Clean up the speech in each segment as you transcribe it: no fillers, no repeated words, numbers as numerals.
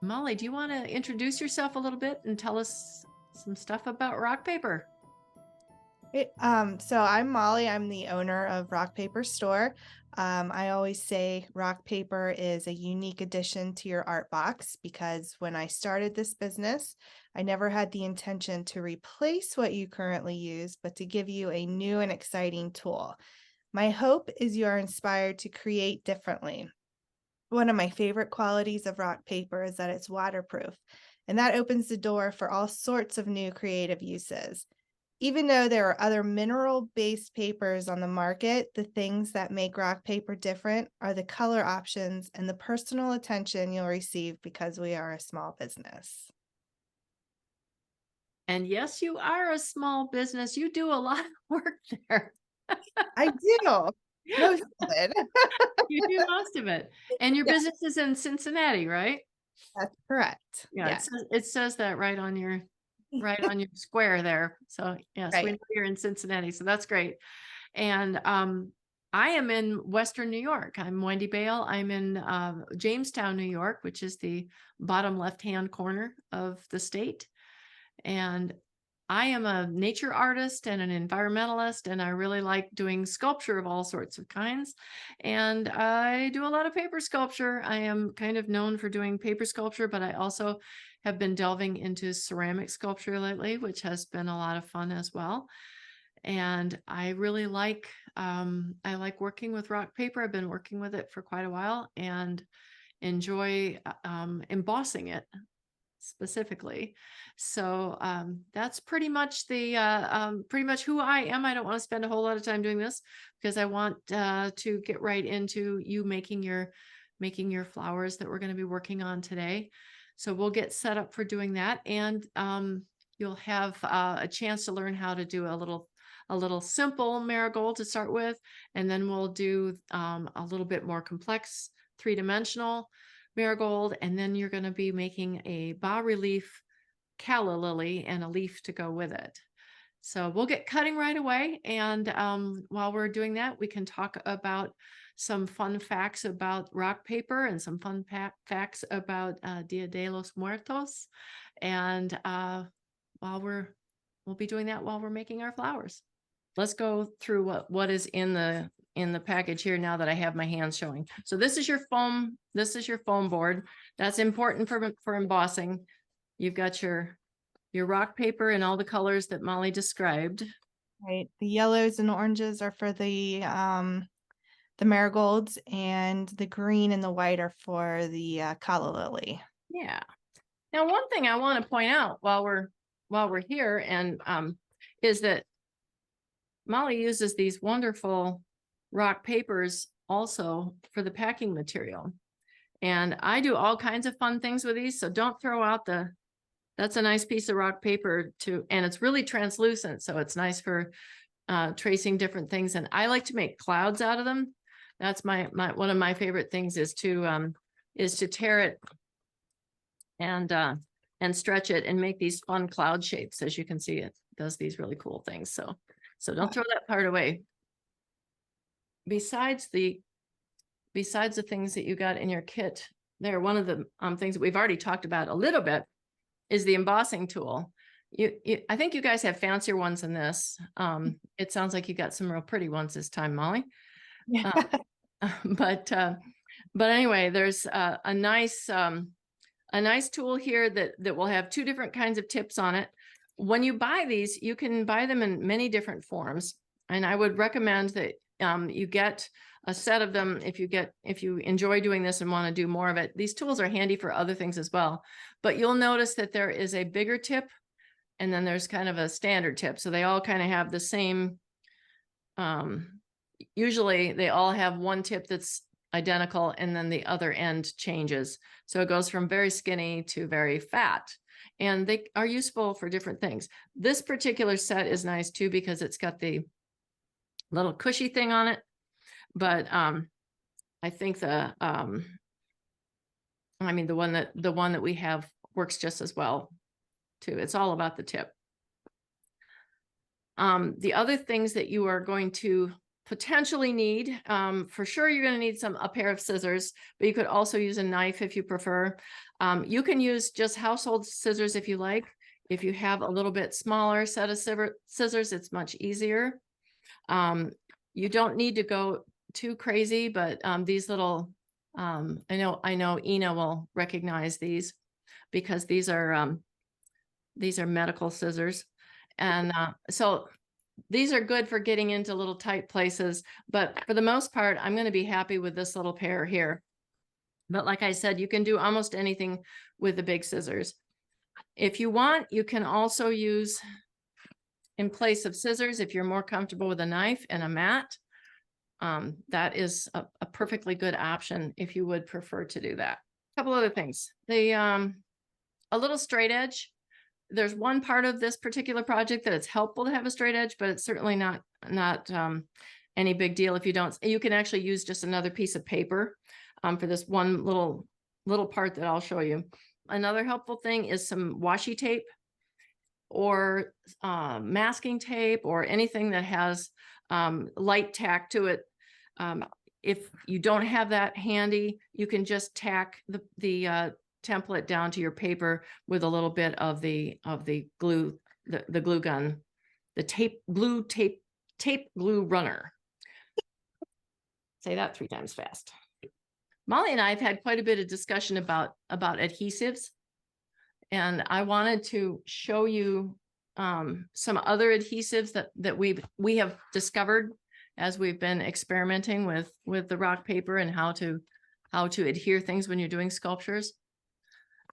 Molly, do you want to introduce yourself a little bit and tell us some stuff about rock paper? So I'm Molly. I'm the owner of RockPaper.store. I always say rock paper is a unique addition to your art box because when I started this business, I never had the intention to replace what you currently use, but to give you a new and exciting tool. My hope is you are inspired to create differently. One of my favorite qualities of rock paper is that it's waterproof, and that opens the door for all sorts of new creative uses. Even though there are other mineral-based papers on the market, the things that make rock paper different are the color options and the personal attention you'll receive because we are a small business. And yes, you are a small business. You do a lot of work there. I do. Most of it. You do most of it. And your Yeah, business is in Cincinnati, right? that's correct. Yeah, Yes. it says that right on your square there. So yes, we Right. know you're in Cincinnati. So that's great. And I am in Western New York. I'm Wendy Bale. I'm in Jamestown, New York, which is the bottom left-hand corner of the state. And I am a nature artist and an environmentalist, and I really like doing sculpture of all sorts of kinds. And I do a lot of paper sculpture. I am kind of known for doing paper sculpture, but I also have been delving into ceramic sculpture lately, which has been a lot of fun as well. And I like working with rock paper. I've been working with it for quite a while and enjoy embossing it specifically. So that's pretty much who I am. I don't want to spend a whole lot of time doing this because I want to get right into you making your flowers that we're going to be working on today. So we'll get set up for doing that, and you'll have a chance to learn how to do a little simple marigold to start with, and then we'll do a little bit more complex three-dimensional marigold, and then you're going to be making a bas relief calla lily and a leaf to go with it. So we'll get cutting right away. And while we're doing that, we can talk about some fun facts about rock paper and some fun facts about Dia de los Muertos. And we'll be doing that while we're making our flowers. Let's go through what is in the package here now that I have my hands showing. So this is your foam. This is your foam board. That's important for embossing. You've got your rock paper in all the colors that Molly described. Right. The yellows and oranges are for the marigolds, and the green and the white are for the calla lily. Yeah. Now, one thing I want to point out while we're here and is that Molly uses these wonderful rock papers also for the packing material. And I do all kinds of fun things with these. So don't throw out that's a nice piece of rock paper and it's really translucent. So it's nice for tracing different things. And I like to make clouds out of them. That's one of my favorite things is to tear it and stretch it and make these fun cloud shapes. As you can see, it does these really cool things. So don't throw that part away. Besides the things that you got in your kit there, one of the things that we've already talked about a little bit is the embossing tool. I think you guys have fancier ones than this. It sounds like you got some real pretty ones this time, Molly. Yeah. But anyway, there's a nice tool here that will have two different kinds of tips on it. When you buy these, you can buy them in many different forms, and I would recommend that you get a set of them if you enjoy doing this and want to do more of it. These tools are handy for other things as well, but you'll notice that there is a bigger tip and then there's kind of a standard tip. So they all kind of have the same, usually they all have one tip that's identical and then the other end changes. So it goes from very skinny to very fat, and they are useful for different things. This particular set is nice too because it's got the little cushy thing on it. But I think the one that we have works just as well too. It's all about the tip. The other things that you are going to potentially need, for sure, you're going to need a pair of scissors, but you could also use a knife if you prefer. You can use just household scissors if you like. If you have a little bit smaller set of scissors, it's much easier. You don't need to go too crazy, but these little, I know Ina will recognize these because these are medical scissors. And so these are good for getting into little tight places, but for the most part, I'm going to be happy with this little pair here. But like I said, you can do almost anything with the big scissors. If you want, you can also use, in place of scissors, if you're more comfortable with a knife and a mat, that is a perfectly good option if you would prefer to do that. A couple other things. A little straight edge. There's one part of this particular project that it's helpful to have a straight edge, but it's certainly not any big deal if you don't. You can actually use just another piece of paper for this one little part that I'll show you. Another helpful thing is some washi tape or masking tape or anything that has light tack to it. If you don't have that handy, you can just tack the template down to your paper with a little bit of the glue, the glue gun, the tape glue runner. Say that 3 times fast. Molly and I have had quite a bit of discussion about adhesives, and I wanted to show you some other adhesives that we have discovered as we've been experimenting with the rock paper and how to adhere things when you're doing sculptures.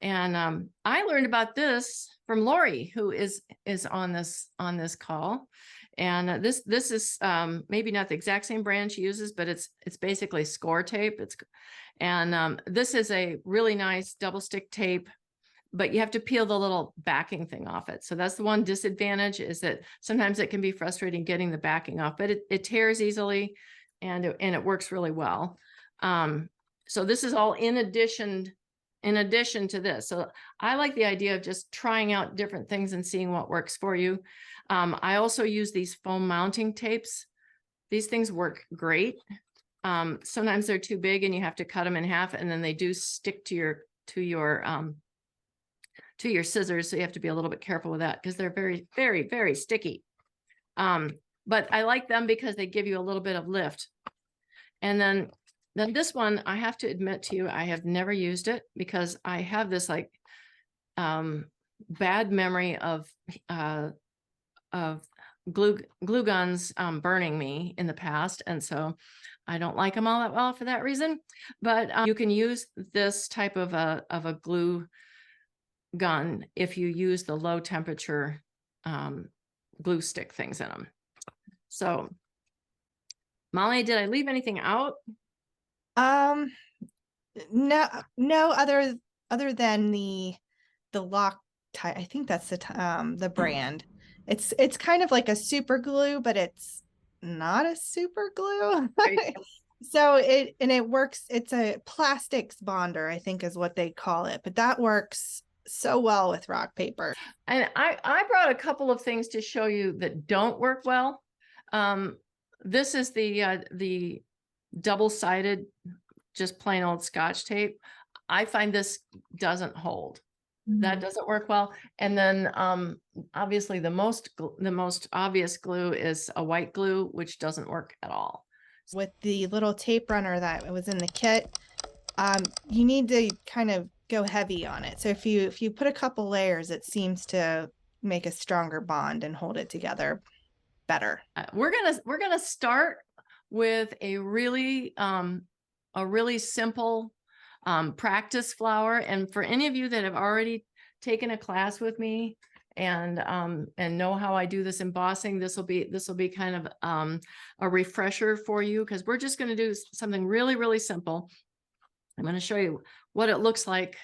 And I learned about this from Lori, who is on this call. And this is maybe not the exact same brand she uses, but it's basically score tape. This is a really nice double stick tape, but you have to peel the little backing thing off it. So that's the one disadvantage, is that sometimes it can be frustrating getting the backing off, but it tears easily and it works really well. So this is all in addition to this. So I like the idea of just trying out different things and seeing what works for you. I also use these foam mounting tapes. These things work great. Sometimes they're too big and you have to cut them in half, and then they do stick to your scissors. So you have to be a little bit careful with that because they're very, very, very sticky. But I like them because they give you a little bit of lift. And then this one, I have to admit to you, I have never used it because I have this like bad memory of glue guns burning me in the past, and so I don't like them all that well for that reason. But you can use this type of a glue gun if you use the low temperature glue stick things in them. So Molly, did I leave anything out? No, other than the lock type. I think that's the brand. It's kind of like a super glue, but it's not a super glue. Right. So it works. It's a plastics bonder, I think is what they call it, but that works so well with rock paper. And I brought a couple of things to show you that don't work well. This is the double-sided, just plain old Scotch tape. I find this doesn't hold. That doesn't work well. And then obviously the most obvious glue is a white glue, which doesn't work at all. With the little tape runner that was in the kit, you need to kind of go heavy on it. So if you put a couple layers, it seems to make a stronger bond and hold it together better. We're gonna start with a really simple practice flower. And for any of you that have already taken a class with me and know how I do this embossing, this will be kind of a refresher for you, because we're just going to do something really, really simple. I'm going to show you what it looks like.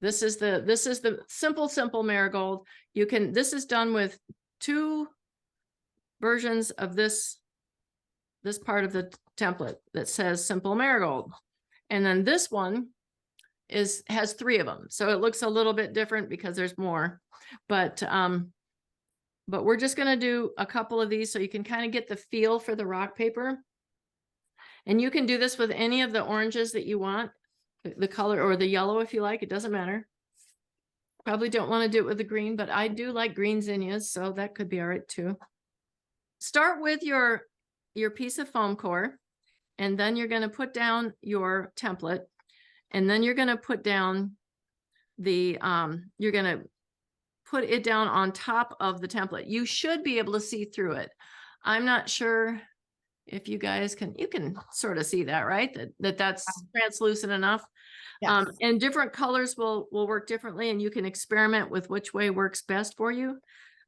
This is the simple marigold. This is done with 2 versions of this part of the template that says simple marigold. And then this one has 3 of them. So it looks a little bit different because there's more, but but we're just going to do a couple of these so you can kind of get the feel for the rock paper. And you can do this with any of the oranges that you want, the color, or the yellow if you like, it doesn't matter. Probably don't want to do it with the green, but I do like green zinnias, so that could be all right too. Start with your piece of foam core, and then you're going to put down your template, and then you're going to put down the you're going to put it down on top of the template. You should be able to see through it. I'm not sure if you guys can, you can sort of see that, right? That's translucent enough. Yes. And different colors will work differently, and you can experiment with which way works best for you.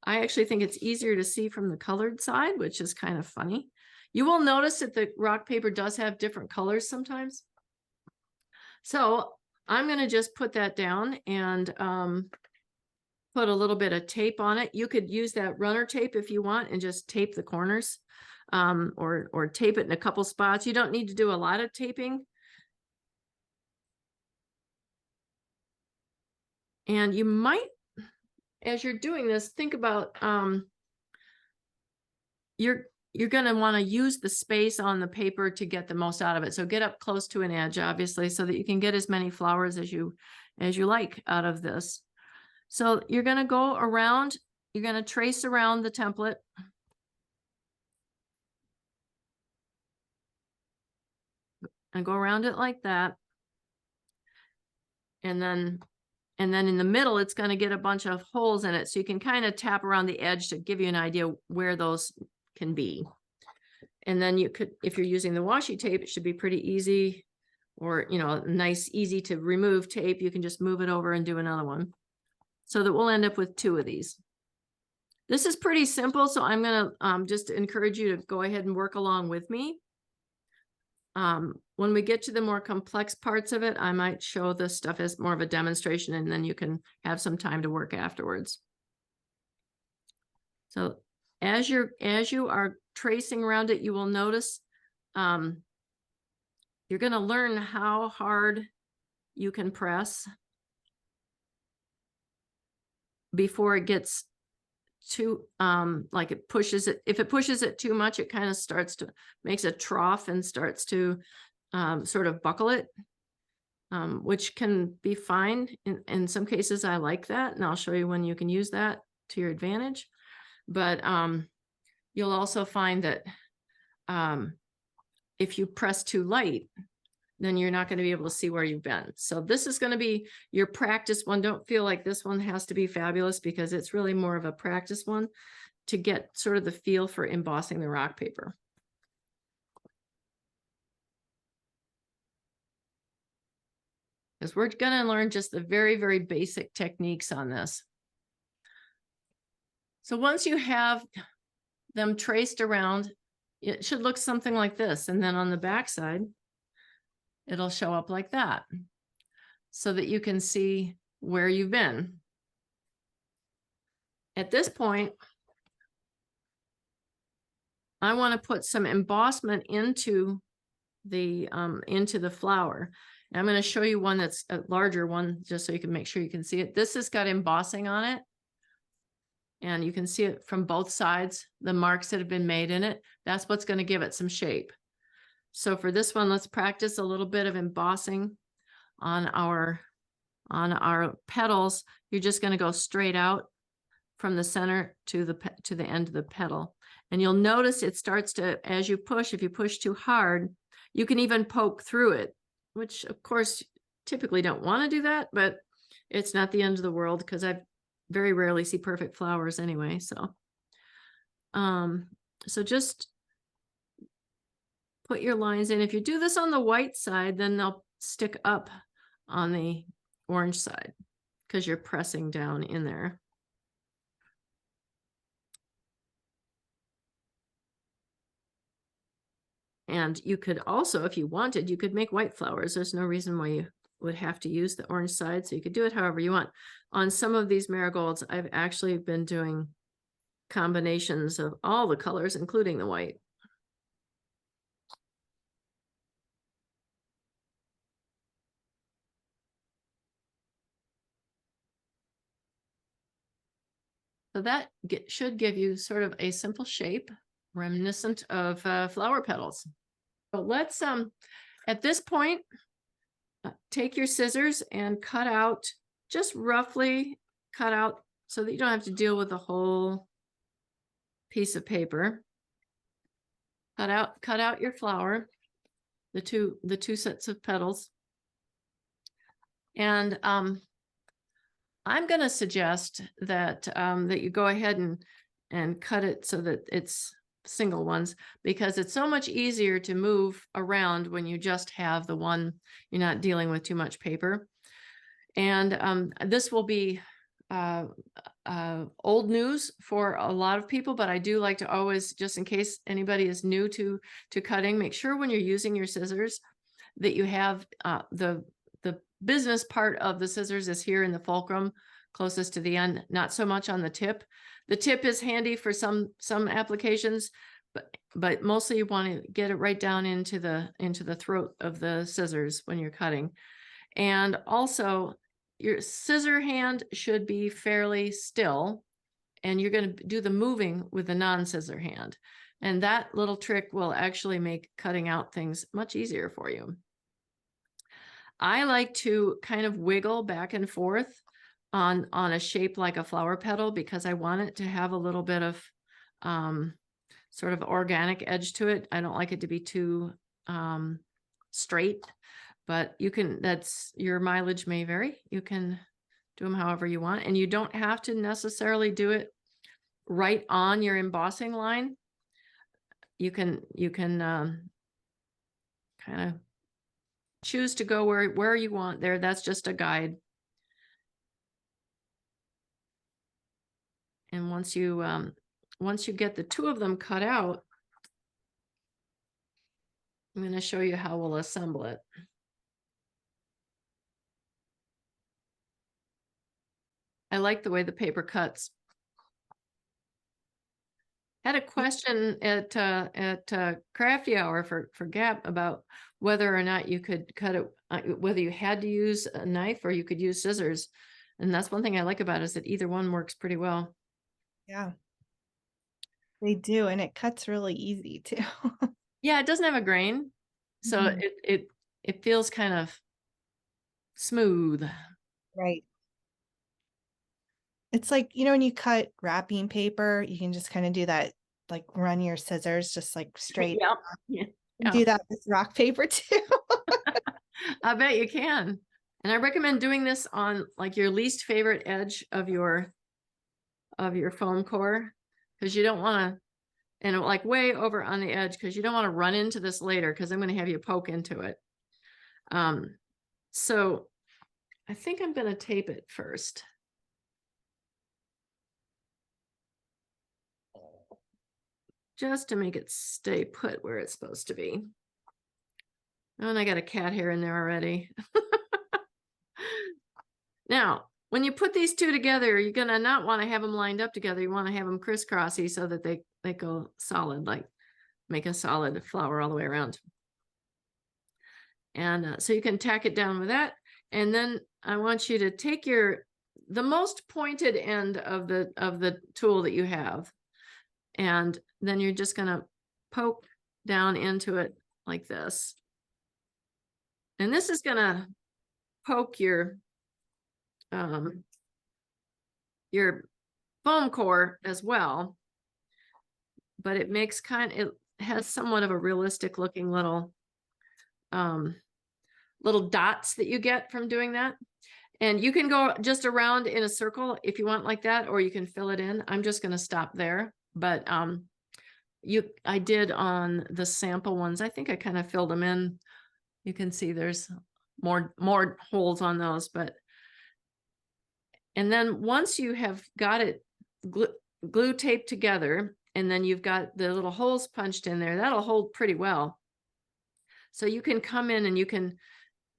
I actually think it's easier to see from the colored side, which is kind of funny. You will notice that the rock paper does have different colors sometimes. So I'm going to just put that down and put a little bit of tape on it. You could use that runner tape if you want and just tape the corners, or tape it in a couple spots. You don't need to do a lot of taping. And you might, as you're doing this, think about you're going to want to use the space on the paper to get the most out of it. So get up close to an edge, obviously, so that you can get as many flowers as you like out of this. So you're going to go around, you're going to trace around the template. And go around it like that. And then in the middle, it's going to get a bunch of holes in it. So you can kind of tap around the edge to give you an idea where those can be. And then you could, if you're using the washi tape, it should be pretty easy, or, you know, nice, easy to remove tape. You can just move it over and do another one, so that we'll end up with 2 of these. This is pretty simple. So I'm going to just encourage you to go ahead and work along with me. When we get to the more complex parts of it, I might show this stuff as more of a demonstration, and then you can have some time to work afterwards. So as you are tracing around it, you will notice you're going to learn how hard you can press before it gets too like it pushes it. If it pushes it too much, it kind of starts to makes a trough and starts to sort of buckle it, which can be fine. In some cases, I like that, and I'll show you when you can use that to your advantage. But you'll also find that if you press too light, then you're not going to be able to see where you've been. So this is going to be your practice one. Don't feel like this one has to be fabulous, because it's really more of a practice one to get sort of the feel for embossing the rock paper. Because we're going to learn just the very, very basic techniques on this. So once you have them traced around, it should look something like this. And then on the back side, it'll show up like that, so that you can see where you've been. At this point, I want to put some embossment into the flower. And I'm going to show you one that's a larger one, just so you can make sure you can see it. This has got embossing on it, and you can see it from both sides, the marks that have been made in it. That's what's going to give it some shape. So for this one, let's practice a little bit of embossing on our petals. You're just going to go straight out from the center to the end of the petal. And you'll notice it starts to, as you push, if you push too hard, you can even poke through it, which of course typically don't want to do that, but it's not the end of the world, because I very rarely see perfect flowers anyway. So, so just put your lines in. If you do this on the white side, then they'll stick up on the orange side, because you're pressing down in there. And you could also, if you wanted, you could make white flowers. There's no reason why you would have to use the orange side. So you could do it however you want. On some of these marigolds, I've actually been doing combinations of all the colors, including the white. So that should give you sort of a simple shape reminiscent of flower petals. So let's, at this point, take your scissors and cut out, just roughly cut out so that you don't have to deal with the whole piece of paper. Cut out your flower, the two sets of petals. And I'm going to suggest that that you go ahead and cut it so that it's single ones, because it's so much easier to move around when you just have the one. You're not dealing with too much paper. And this will be old news for a lot of people, but I do like to always, just in case anybody is new to cutting, make sure when you're using your scissors that you have the business part of the scissors is here in the fulcrum, closest to the end, not so much on the tip. The tip is handy for some applications, but mostly you want to get it right down into the throat of the scissors when you're cutting. And also, your scissor hand should be fairly still, and you're going to do the moving with the non-scissor hand. And that little trick will actually make cutting out things much easier for you. I like to kind of wiggle back and forth on a shape like a flower petal, because I want it to have a little bit of sort of organic edge to it. I don't like it to be too straight, but you can, that's, your mileage may vary. You can do them however you want, and you don't have to necessarily do it right on your embossing line. You can kind of choose to go where you want there. That's just a guide. And once you get the two of them cut out, I'm going to show you how we'll assemble it. I like the way the paper cuts. Had a question at Crafty Hour for Gap about whether or not you could cut it, whether you had to use a knife or you could use scissors. And that's one thing I like about it, is that either one works pretty well. Yeah, they do, and it cuts really easy too. Yeah, it doesn't have a grain, so Mhm. it feels kind of smooth. Right. It's like, when you cut wrapping paper, you can just kind of do that, like run your scissors just like straight. Yep. Yeah. And do that with rock paper too. I bet you can. And I recommend doing this on like your least favorite edge of your foam core, because you don't want to, and like way over on the edge, because you don't want to run into this later, because I'm going to have you poke into it. So I think I'm going to tape it first. Just to make it stay put where it's supposed to be. Oh, and I got a cat hair in there already. Now, when you put these two together, you're going to not want to have them lined up together. You want to have them crisscrossy so that they go solid, like make a solid flower all the way around. And so you can tack it down with that. And then I want you to take the most pointed end of the tool that you have. And then you're just going to poke down into it like this. And this is going to poke your foam core as well, but it makes it has somewhat of a realistic looking little dots that you get from doing that. And you can go just around in a circle if you want like that, or you can fill it in. I'm just going to stop there, but I did on the sample ones. I think I kind of filled them in. You can see there's more holes on those, but and then once you have got it glue taped together, and then you've got the little holes punched in there, that'll hold pretty well. So you can come in and you can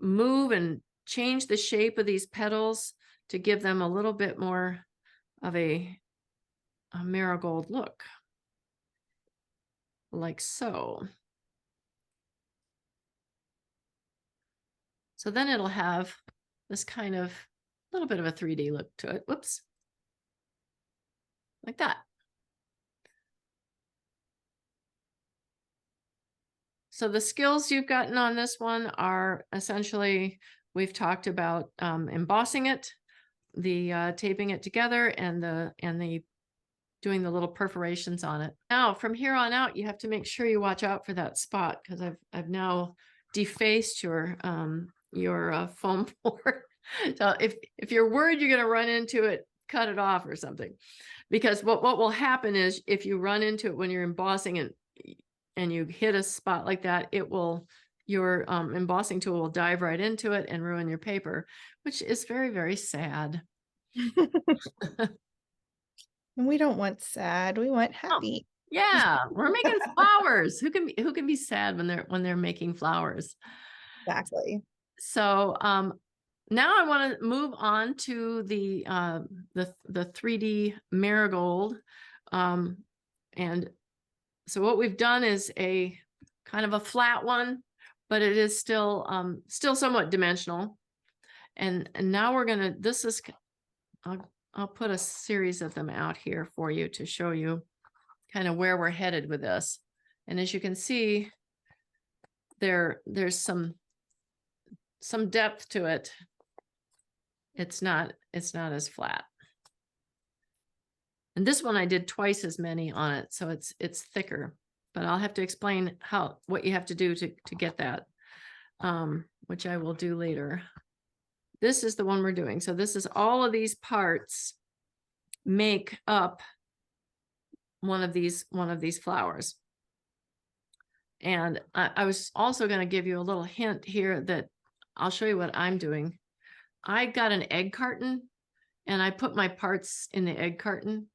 move and change the shape of these petals to give them a little bit more of a marigold look, like so. So then it'll have this kind of little bit of a 3D look to it. Whoops. like that. So the skills you've gotten on this one are essentially, we've talked about embossing it, the taping it together, and the doing the little perforations on it. Now, from here on out, you have to make sure you watch out for that spot, because I've now defaced your foam board. So if you're worried you're going to run into it, cut it off or something, because what will happen is if you run into it when you're embossing and you hit a spot like that, your embossing tool will dive right into it and ruin your paper, which is very, very sad. And we don't want sad, we want Oh, happy. yeah, we're making flowers. Who can be sad when they're making flowers? Exactly. So now I want to move on to the 3D marigold. And so what we've done is a kind of a flat one, but it is still somewhat dimensional. And now we're gonna, I'll put a series of them out here for you to show you kind of where we're headed with this. And as you can see, there's some depth to it. It's not as flat. And this one I did twice as many on it, so it's thicker. But I'll have to explain what you have to do to get that, which I will do later. This is the one we're doing. So this is all of these parts make up one of these flowers. And I was also going to give you a little hint here that I'll show you what I'm doing. I got an egg carton and I put my parts in the egg carton,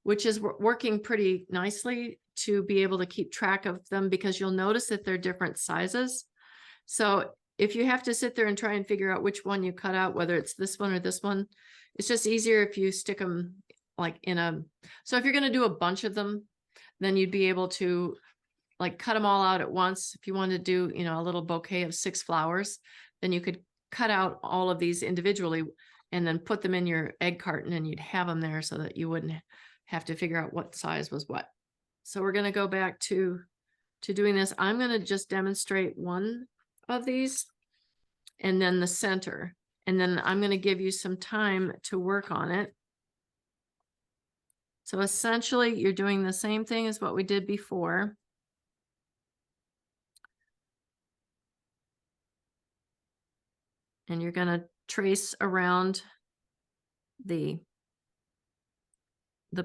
which is working pretty nicely to be able to keep track of them, because you'll notice that they're different sizes. So if you have to sit there and try and figure out which one you cut out, whether it's this one or this one, it's just easier if you stick them like so if you're going to do a bunch of them, then you'd be able to like cut them all out at once. If you wanted to do, a little bouquet of 6 flowers, then you could cut out all of these individually and then put them in your egg carton, and you'd have them there so that you wouldn't have to figure out what size was what. So we're going to go back to doing this. I'm going to just demonstrate one of these and then the center, and then I'm going to give you some time to work on it. So essentially you're doing the same thing as what we did before. And you're going to trace around the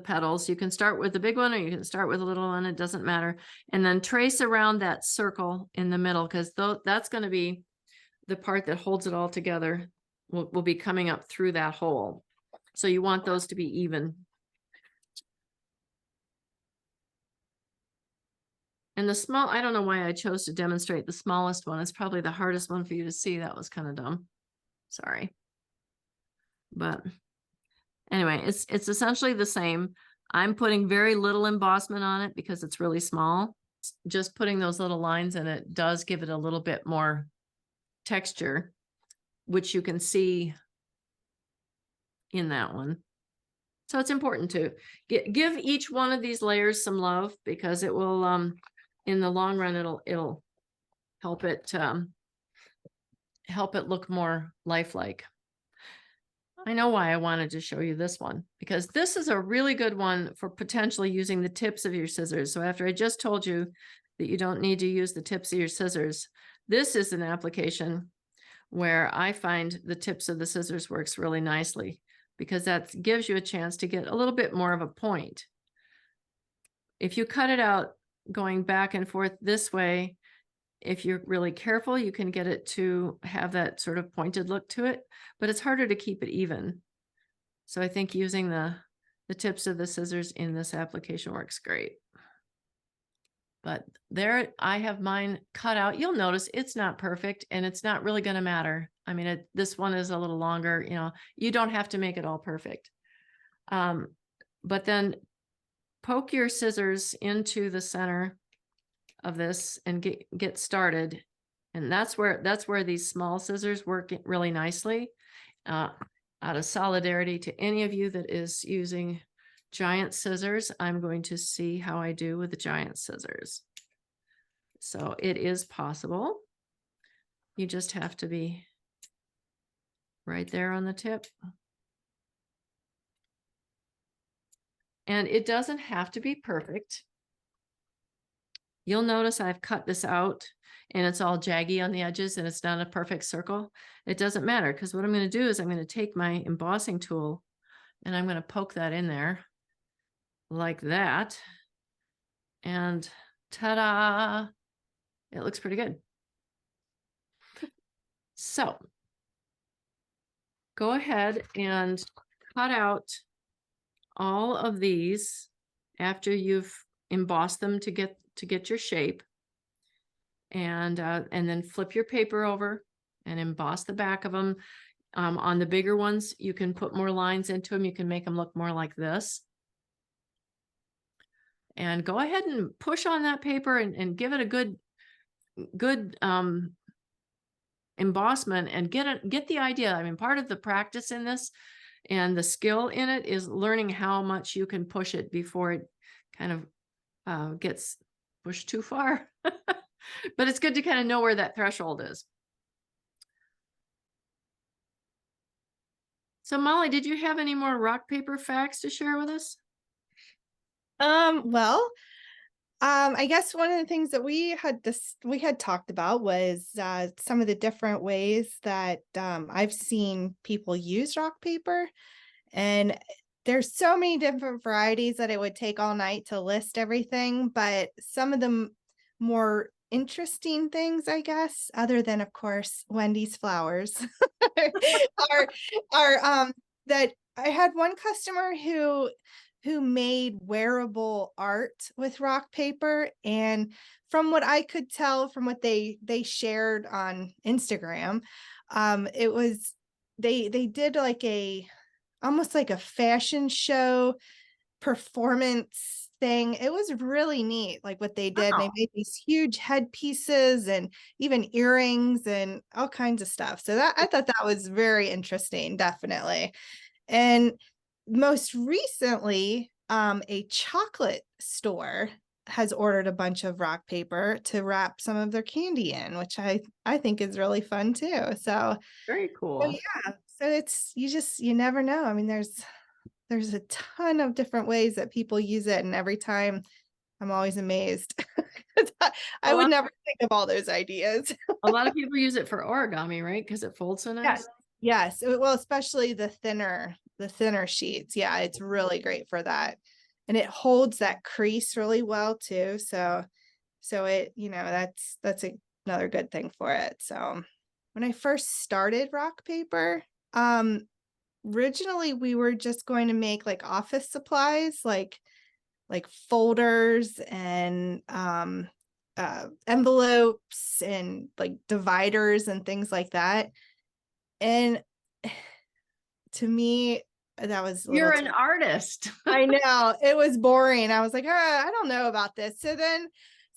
petals. You can start with the big one or you can start with a little one, it doesn't matter. And then trace around that circle in the middle, because that's going to be the part that holds it all together, will be coming up through that hole. So you want those to be even. And the small, I don't know why I chose to demonstrate the smallest one. It's probably the hardest one for you to see. That was kind of dumb. Sorry. But anyway, it's essentially the same. I'm putting very little embossment on it because it's really small. Just putting those little lines in it does give it a little bit more texture, which you can see in that one. So it's important to give each one of these layers some love, because it will, in the long run, it'll help it look more lifelike. I know why I wanted to show you this one, because this is a really good one for potentially using the tips of your scissors. So after I just told you that you don't need to use the tips of your scissors, this is an application where I find the tips of the scissors works really nicely, because that gives you a chance to get a little bit more of a point. If you cut it out going back and forth this way, if you're really careful, you can get it to have that sort of pointed look to it, but it's harder to keep it even. So I think using the tips of the scissors in this application works great. But there, I have mine cut out. You'll notice it's not perfect, and it's not really going to matter. I mean, this one is a little longer, you don't have to make it all perfect. But then poke your scissors into the center of this and get started. And that's where these small scissors work really nicely, out of solidarity to any of you that is using giant scissors, I'm going to see how I do with the giant scissors. So it is possible. You just have to be right there on the tip. And it doesn't have to be perfect. You'll notice I've cut this out and it's all jaggy on the edges and it's not a perfect circle. It doesn't matter, because what I'm going to do is I'm going to take my embossing tool and I'm going to poke that in there like that. And ta-da! It looks pretty good. So go ahead and cut out all of these after you've embossed them to get your shape, and then flip your paper over and emboss the back of them. On the bigger ones, you can put more lines into them. You can make them look more like this. And go ahead and push on that paper and give it a good embossment, and get the idea. I mean, part of the practice in this and the skill in it is learning how much you can push it before it kind of gets pushed too far. But it's good to kind of know where that threshold is. So Molly, did you have any more rock paper facts to share with us? Well, I guess one of the things that we had talked about was some of the different ways that I've seen people use rock paper, and there's so many different varieties that it would take all night to list everything. But some of the more interesting things, I guess, other than of course Wendy's flowers, are that I had one customer who made wearable art with rock paper, and from what I could tell from what they shared on Instagram, it was they did like almost like a fashion show performance thing. It was really neat, like what they did. Wow. They made these huge headpieces and even earrings and all kinds of stuff. So that I thought that was very interesting, definitely. And most recently, a chocolate store has ordered a bunch of rock paper to wrap some of their candy in, which I think is really fun too. So Very cool. yeah, so you never know. I mean, there's a ton of different ways that people use it, and every time I'm always amazed. I would never think of all those ideas. A lot of people use it for origami, right? Because it folds so nice. Yes. Well, especially the thinner sheets. Yeah, it's really great for that. And it holds that crease really well too. So it, that's another good thing for it. So when I first started rock paper, originally we were just going to make like office supplies, like folders and envelopes and like dividers and things like that. And to me, that was You're an artist. I know, it was boring. I was like, I don't know about this. So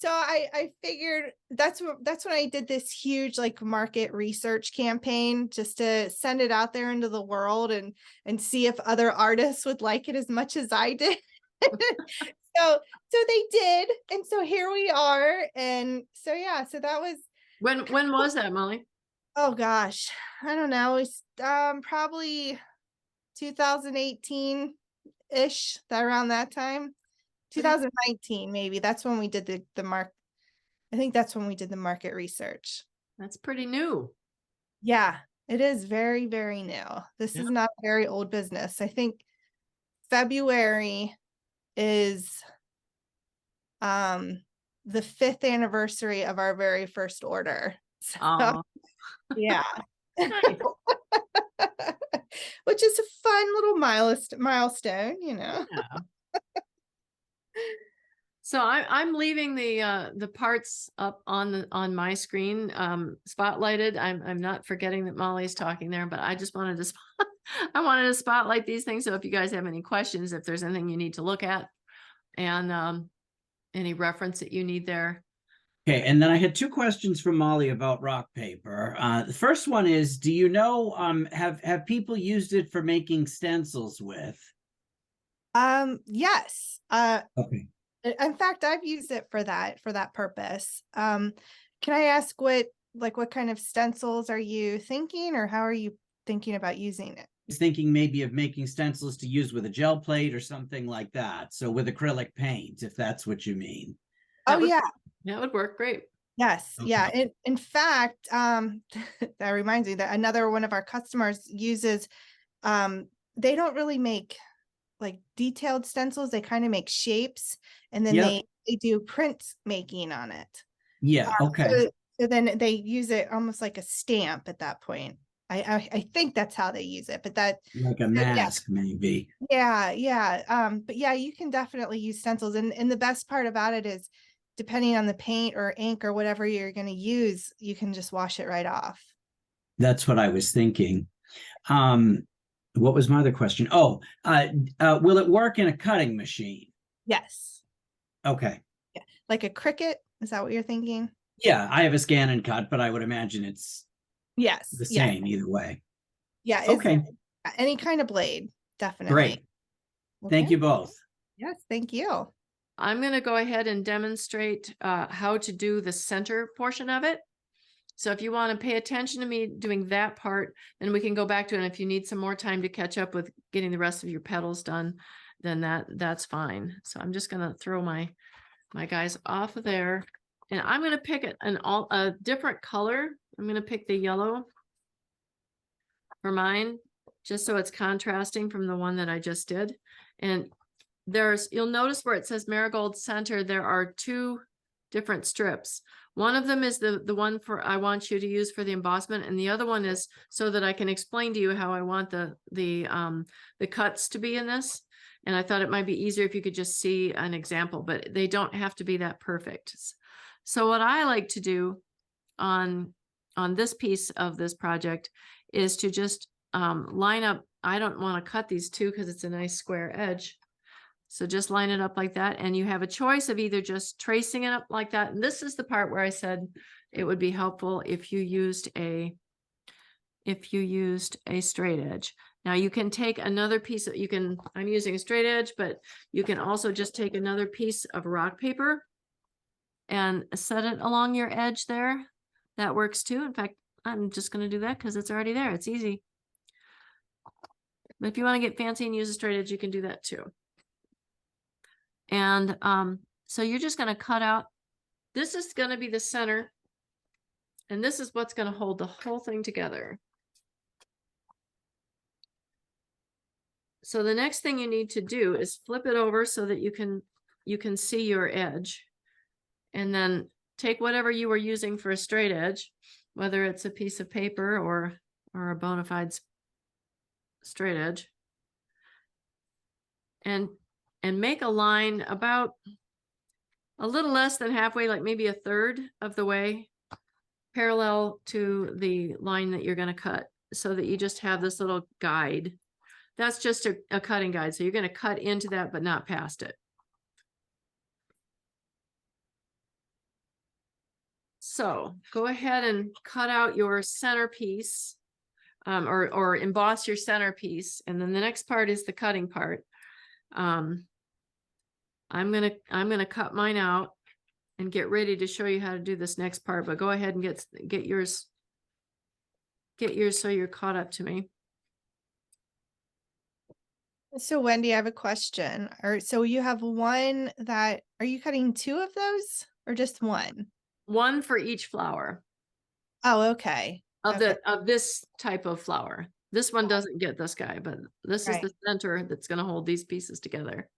I figured that's when I did this huge like market research campaign, just to send it out there into the world and see if other artists would like it as much as I did. So they did, and so here we are. And so yeah, so that was When was that, Molly? oh gosh, I don't know. It's probably 2018 ish, that around that time. 2019 maybe. That's when we did the mark. I think that's when we did the market research. That's pretty new. Yeah, it is very, very new. This is not a very old business. I think February is the 5th anniversary of our very first order. So, yeah. Nice. Which is a fun little milestone, Yeah. So I'm leaving the parts up on my screen spotlighted. I'm not forgetting that Molly's talking there, but I just wanted to I wanted to spotlight these things. So if you guys have any questions, if there's anything you need to look at, and any reference that you need there. Okay, and then I had 2 questions from Molly about rock paper. The first one is, do you know, have people used it for making stencils with? Yes. Okay. In fact, I've used it for that purpose. Can I ask what kind of stencils are you thinking, or how are you thinking about using it? I was thinking maybe of making stencils to use with a gel plate or something like that. So with acrylic paint, if that's what you mean. Oh That would yeah. that would work great. Yes. Yeah. Okay. In fact, that reminds me that another one of our customers uses, they don't really make like detailed stencils. They kind of make shapes, and then Yep. they do print making on it. Yeah. Okay. So then they use it almost like a stamp at that point. I think that's how they use it, but Like a yeah, mask, maybe. yeah. But yeah, you can definitely use stencils, and the best part about it is, depending on the paint or ink or whatever you're going to use, you can just wash it right off. That's what I was thinking. Um, what was my other question? Oh, will it work in a cutting machine? Yes. Okay. Yeah. Like a Cricut, is that what you're thinking? Yeah, I have a scan and cut, but I would imagine it's Yes. the Yeah. same either way. Yeah. Is Okay, any kind of blade, definitely. great. Okay. Thank you both. Yes. Thank you. I'm going to go ahead and demonstrate how to do the center portion of it. So if you want to pay attention to me doing that part, then we can go back to it. And if you need some more time to catch up with getting the rest of your petals done, then that's fine. So I'm just going to throw my guys off of there, and I'm going to pick a different color. I'm going to pick the yellow for mine, just so it's contrasting from the one that I just did. And you'll notice where it says Marigold Center, there are two different strips. One of them is the one I want you to use for the embossment, and the other one is so that I can explain to you how I want the cuts to be in this. And I thought it might be easier if you could just see an example, but they don't have to be that perfect. So what I like to do on this piece of this project is to just line up. I don't want to cut these two because it's a nice square edge. So just line it up like that. And you have a choice of either just tracing it up like that. And this is the part where I said it would be helpful if you used a straight edge. Now you can take another piece of, I'm using a straight edge, but you can also just take another piece of rock paper and set it along your edge there. That works too. In fact, I'm just going to do that because it's already there. It's easy. But if you want to get fancy and use a straight edge, you can do that too. And so you're just going to cut out. This is going to be the center. And this is what's going to hold the whole thing together. So the next thing you need to do is flip it over so that you can see your edge. And then take whatever you were using for a straight edge, whether it's a piece of paper or a bona fide straight edge, and make a line about a little less than halfway, like maybe a third of the way, parallel to the line that you're going to cut, so that you just have this little guide. That's just a cutting guide. So you're going to cut into that, but not past it. So go ahead and cut out your centerpiece, or emboss your centerpiece. And then the next part is the cutting part. I'm gonna cut mine out and get ready to show you how to do this next part, but go ahead and get yours so you're caught up to me. So Wendy, I have a question. So you have one that, are you cutting two of those or just one? One for each flower. Oh, okay. Of this type of flower. This one doesn't get this guy, but this is the center that's going to hold these pieces together.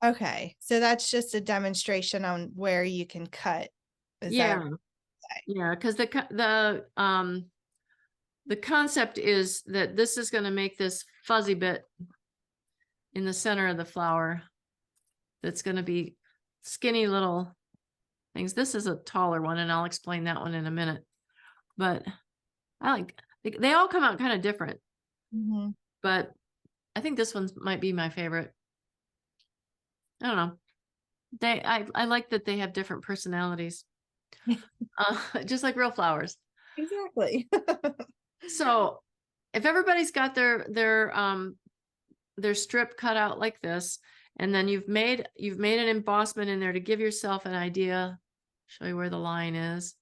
Okay. So that's just a demonstration on where you can cut. Yeah. Yeah, because the concept is that this is going to make this fuzzy bit in the center of the flower that's going to be skinny little things. This is a taller one, and I'll explain that one in a minute. But they all come out kind of different. Mm-hmm. But I think this one might be my favorite. I don't know. I like that they have different personalities. Just like real flowers. Exactly. So if everybody's got their strip cut out like this, And then you've made an embossment in there to give yourself an idea, show you where the line is,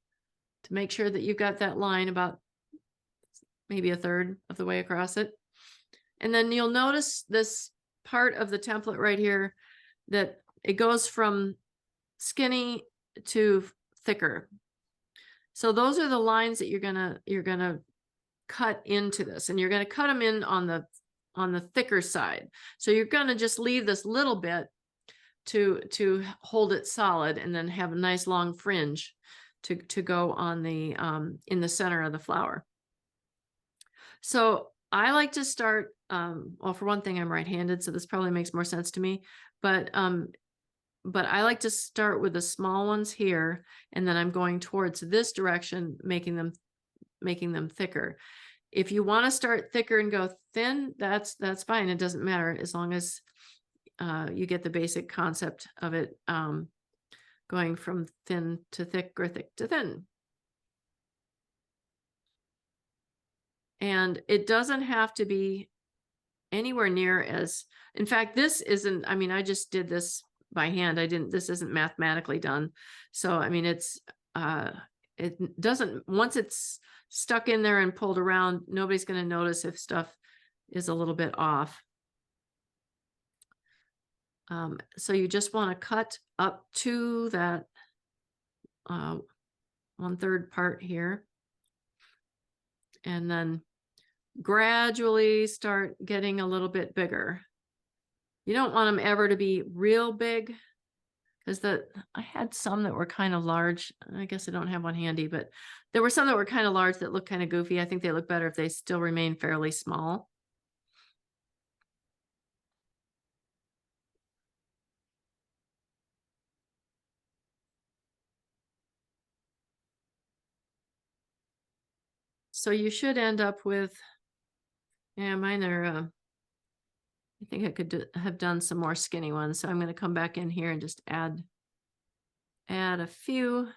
to make sure that you've got that line about maybe a third of the way across it. And then you'll notice this part of the template right here that it goes from skinny to thicker. So those are the lines that you're gonna cut into this, and you're gonna cut them in on the thicker side. So you're gonna just leave this little bit to hold it solid, and then have a nice long fringe to go on the in the center of the flower. So I like to start, well, for one thing, I'm right-handed, so this probably makes more sense to me, but I like to start with the small ones here, and then I'm going towards this direction, making them thicker. If you want to start thicker and go thin, that's fine. It doesn't matter, as long as you get the basic concept of it, going from thin to thick or thick to thin. And it doesn't have to be anywhere near as, in fact, this isn't, I mean, I just did this by hand. This isn't mathematically done. So, I mean, it doesn't, once it's stuck in there and pulled around, nobody's going to notice if stuff is a little bit off. So you just want to cut up to that 1/3 part here, and then gradually start getting a little bit bigger. You don't want them ever to be real big, because I had some that were kind of large. I guess I don't have one handy, but there were some that were kind of large that look kind of goofy. I think they look better if they still remain fairly small. So you should end up with, yeah, mine are, I think I could have done some more skinny ones. So I'm going to come back in here and just add a few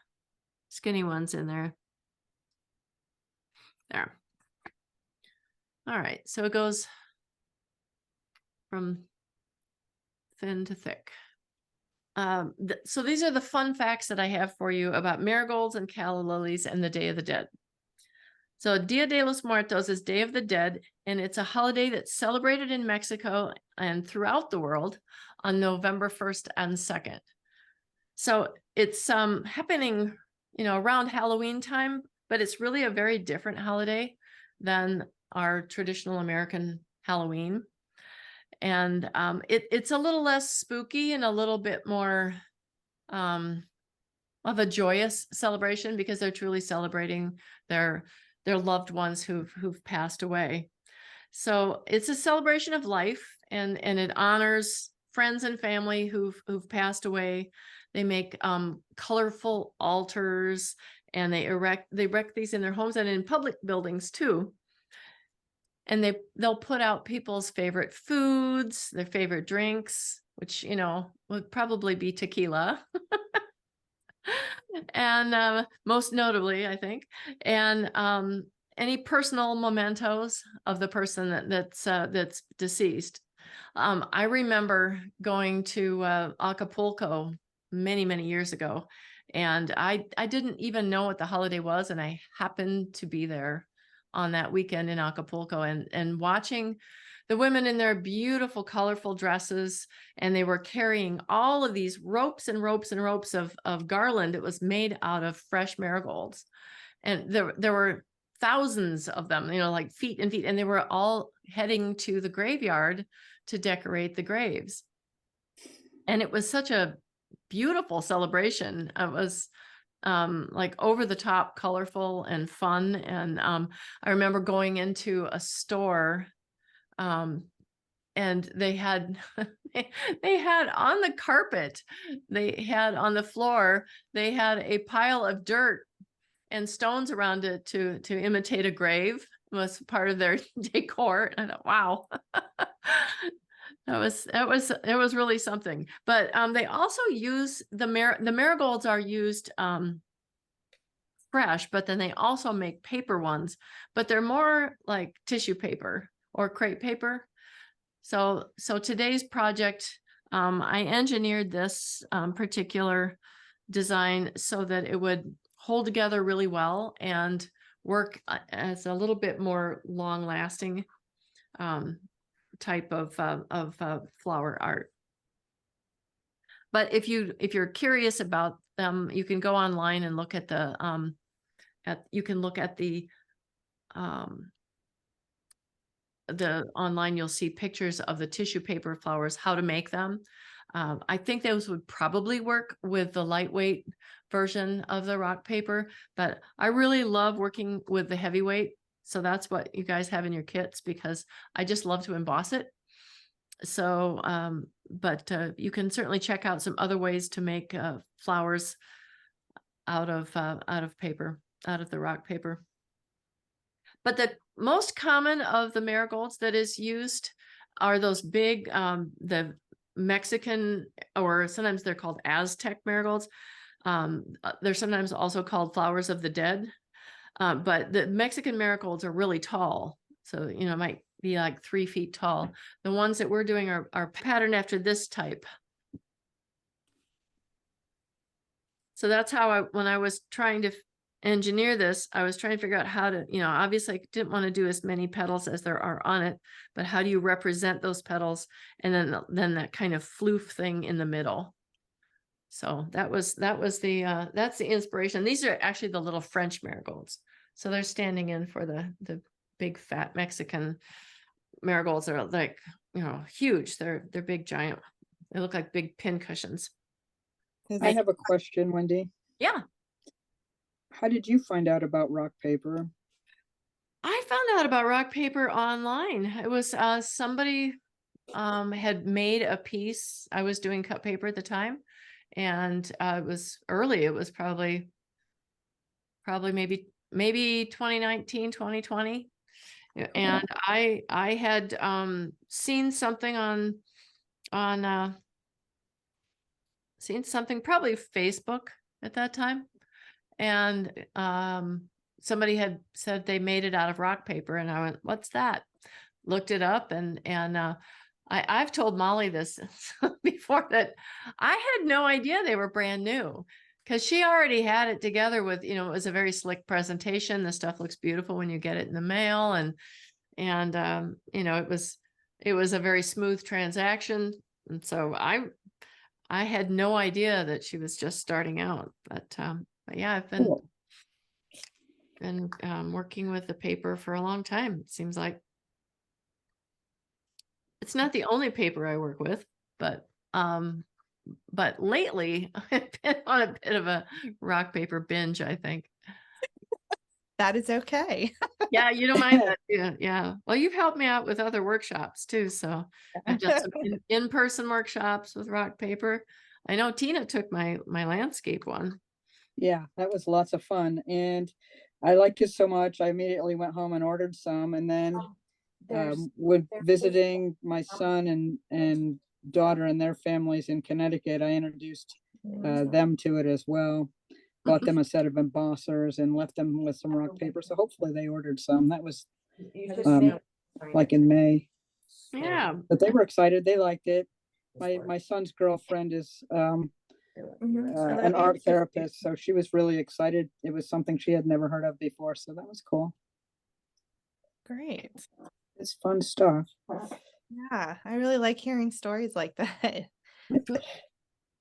skinny ones in there. There. All right. So it goes from thin to thick. So these are the fun facts that I have for you about marigolds and calla lilies and the Day of the Dead. So Dia de los Muertos is Day of the Dead, and it's a holiday that's celebrated in Mexico and throughout the world on November 1st and 2nd. So it's happening, around Halloween time, but it's really a very different holiday than our traditional American Halloween. And it's a little less spooky and a little bit more of a joyous celebration, because they're truly celebrating their loved ones who've passed away. So it's a celebration of life, and it honors friends and family who've passed away. They make colorful altars, and they erect these in their homes and in public buildings too. And they'll put out people's favorite foods, their favorite drinks, which, would probably be tequila. And most notably, I think, and any personal mementos of the person that's deceased. I remember going to Acapulco many years ago, and I didn't even know what the holiday was, and I happened to be there on that weekend in Acapulco, and watching the women in their beautiful, colorful dresses, and they were carrying all of these ropes and ropes and ropes of garland. It was made out of fresh marigolds, and there were thousands of them, like feet and feet, and they were all heading to the graveyard to decorate the graves. And it was such a beautiful celebration. It was like over the top, colorful and fun. And I remember going into a store, and they had they had on the carpet, they had on the floor, they had a pile of dirt and stones around it to imitate a grave. It was part of their decor. And I thought, wow. It was really something. But they also use the marigolds are used fresh, but then they also make paper ones, but they're more like tissue paper or crepe paper. So today's project, I engineered this particular design so that it would hold together really well and work as a little bit more long lasting type of flower art. But if you're curious about them, you can go online and look at the online, you'll see pictures of the tissue paper flowers, how to make them. I think those would probably work with the lightweight version of the rock paper, but I really love working with the heavyweight. So that's what you guys have in your kits, because I just love to emboss it. So, but you can certainly check out some other ways to make flowers out of paper, out of the rock paper. But the most common of the marigolds that is used are those big, the Mexican, or sometimes they're called Aztec marigolds. They're sometimes also called flowers of the dead. But the Mexican marigolds are really tall. So, it might be like 3 feet tall. The ones that we're doing are patterned after this type. So that's how when I was trying to engineer this, I was trying to figure out how to, obviously I didn't want to do as many petals as there are on it, but how do you represent those petals? And then that kind of floof thing in the middle. So that's the inspiration. These are actually the little French marigolds. So they're standing in for the big fat Mexican marigolds. Are like, huge. They're big, giant. They look like big pin cushions. I have a question, Wendy. Yeah. How did you find out about rock paper? I found out about rock paper online. It was somebody had made a piece. I was doing cut paper at the time, and it was early. It was probably maybe 2019, 2020. And I had seen something seen something, probably Facebook at that time. And somebody had said they made it out of rock paper, and I went, "What's that?" Looked it up, and I've told Molly this before, that I had no idea they were brand new, because she already had it together with, it was a very slick presentation. The stuff looks beautiful when you get it in the mail, and it was a very smooth transaction. And so I had no idea that she was just starting out, but yeah, I've been Cool. working with the paper for a long time. It seems like it's not the only paper I work with, but lately I've been on a bit of a rock paper binge, I think. That is okay. Yeah, you don't mind that. Yeah. Well, you've helped me out with other workshops too. So I've done some in-person workshops with rock paper. I know Tina took my landscape one. Yeah, that was lots of fun. And I liked it so much, I immediately went home and ordered some. And then when visiting my son and daughter and their families in Connecticut, I introduced them to it as well. Bought them a set of embossers and left them with some rock paper. So hopefully they ordered some. That was like in May. Yeah. But they were excited. They liked it. My son's girlfriend is an art therapist, so she was really excited. It was something she had never heard of before, so that was cool. Great. It's fun stuff. Yeah, I really like hearing stories like that.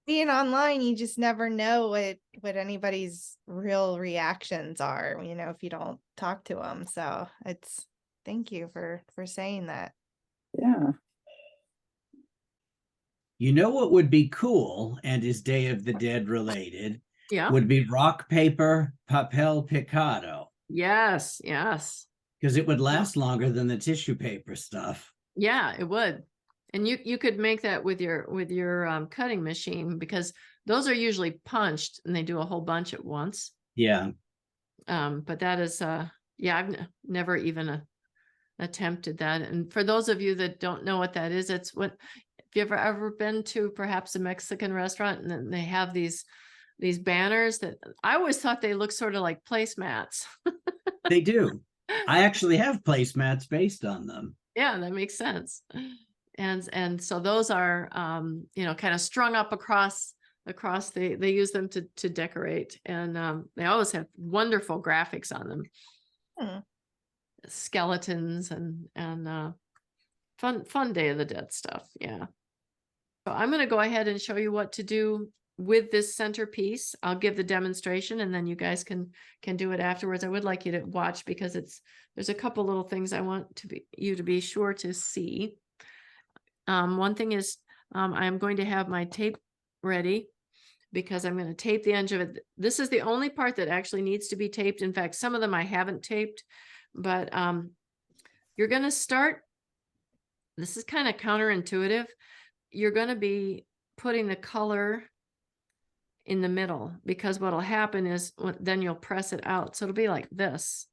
Being online, you just never know what anybody's real reactions are, if you don't talk to them. So thank you for saying that. Yeah. What would be cool and is Day of the Dead related? Yeah. Would be rock paper papel picado. Yes. Because it would last longer than the tissue paper stuff. Yeah, it would. And you could make that with your cutting machine, because those are usually punched and they do a whole bunch at once. Yeah. But that is I've never even attempted that. And for those of you that don't know what that is, it's if you've ever been to perhaps a Mexican restaurant and then they have these banners that I always thought they look sort of like placemats. They do. I actually have placemats based on them. Yeah, that makes sense. And so those are, you know, kind of strung up across they use them to decorate, and they always have wonderful graphics on them. Hmm. Skeletons and fun Day of the Dead stuff. Yeah. So I'm going to go ahead and show you what to do with this centerpiece. I'll give the demonstration and then you guys can do it afterwards. I would like you to watch because there's a couple little things I want you to be sure to see. One thing is I'm going to have my tape ready because I'm going to tape the edge of it. This is the only part that actually needs to be taped. In fact, some of them I haven't taped, but you're going to start. This is kind of counterintuitive. You're going to be putting the color in the middle, because what'll happen is then you'll press it out. So it'll be like this.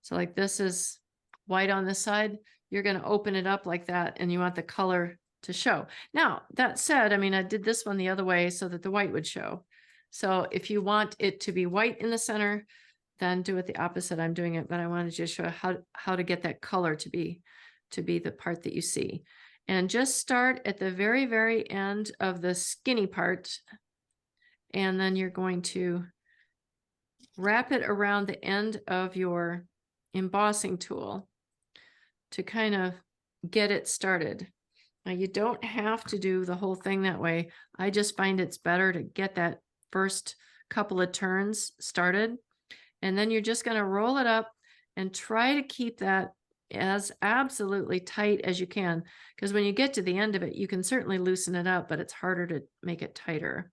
So like this is white on this side. You're going to open it up like that, and you want the color to show. Now, that said, I mean, I did this one the other way so that the white would show. So if you want it to be white in the center, then do it the opposite. I'm doing it, but I wanted to just show how to get that color to be the part that you see. And just start at the very, very end of the skinny part. And then you're going to wrap it around the end of your embossing tool to kind of get it started. Now, you don't have to do the whole thing that way. I just find it's better to get that first couple of turns started. And then you're just going to roll it up and try to keep that as absolutely tight as you can. Because when you get to the end of it, you can certainly loosen it up, but it's harder to make it tighter.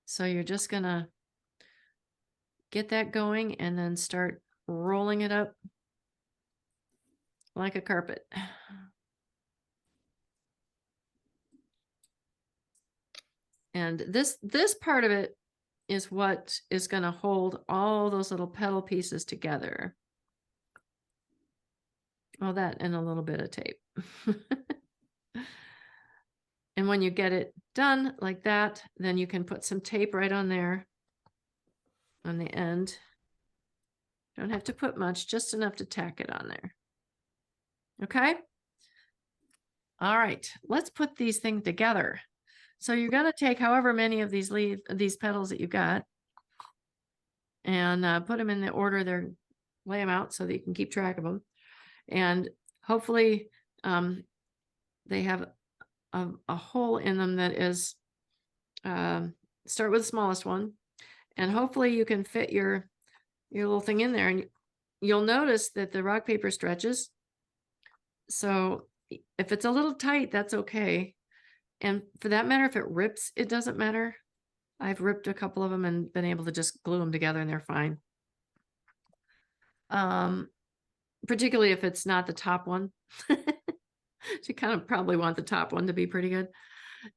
So you're just going to get that going and then start rolling it up like a carpet. And this part of it is what is going to hold all those little petal pieces together. Well, that and a little bit of tape. And when you get it done like that, then you can put some tape right on there on the end. Don't have to put much, just enough to tack it on there. Okay. All right, let's put these things together. So you're going to take however many of these petals that you got and put them in the order they're, lay them out so that you can keep track of them. And hopefully they have a hole in them that is, start with the smallest one, and hopefully you can fit your little thing in there. And you'll notice that the rock paper stretches. So if it's a little tight, that's okay. And for that matter, if it rips, it doesn't matter. I've ripped a couple of them and been able to just glue them together and they're fine. Particularly if it's not the top one. You kind of probably want the top one to be pretty good.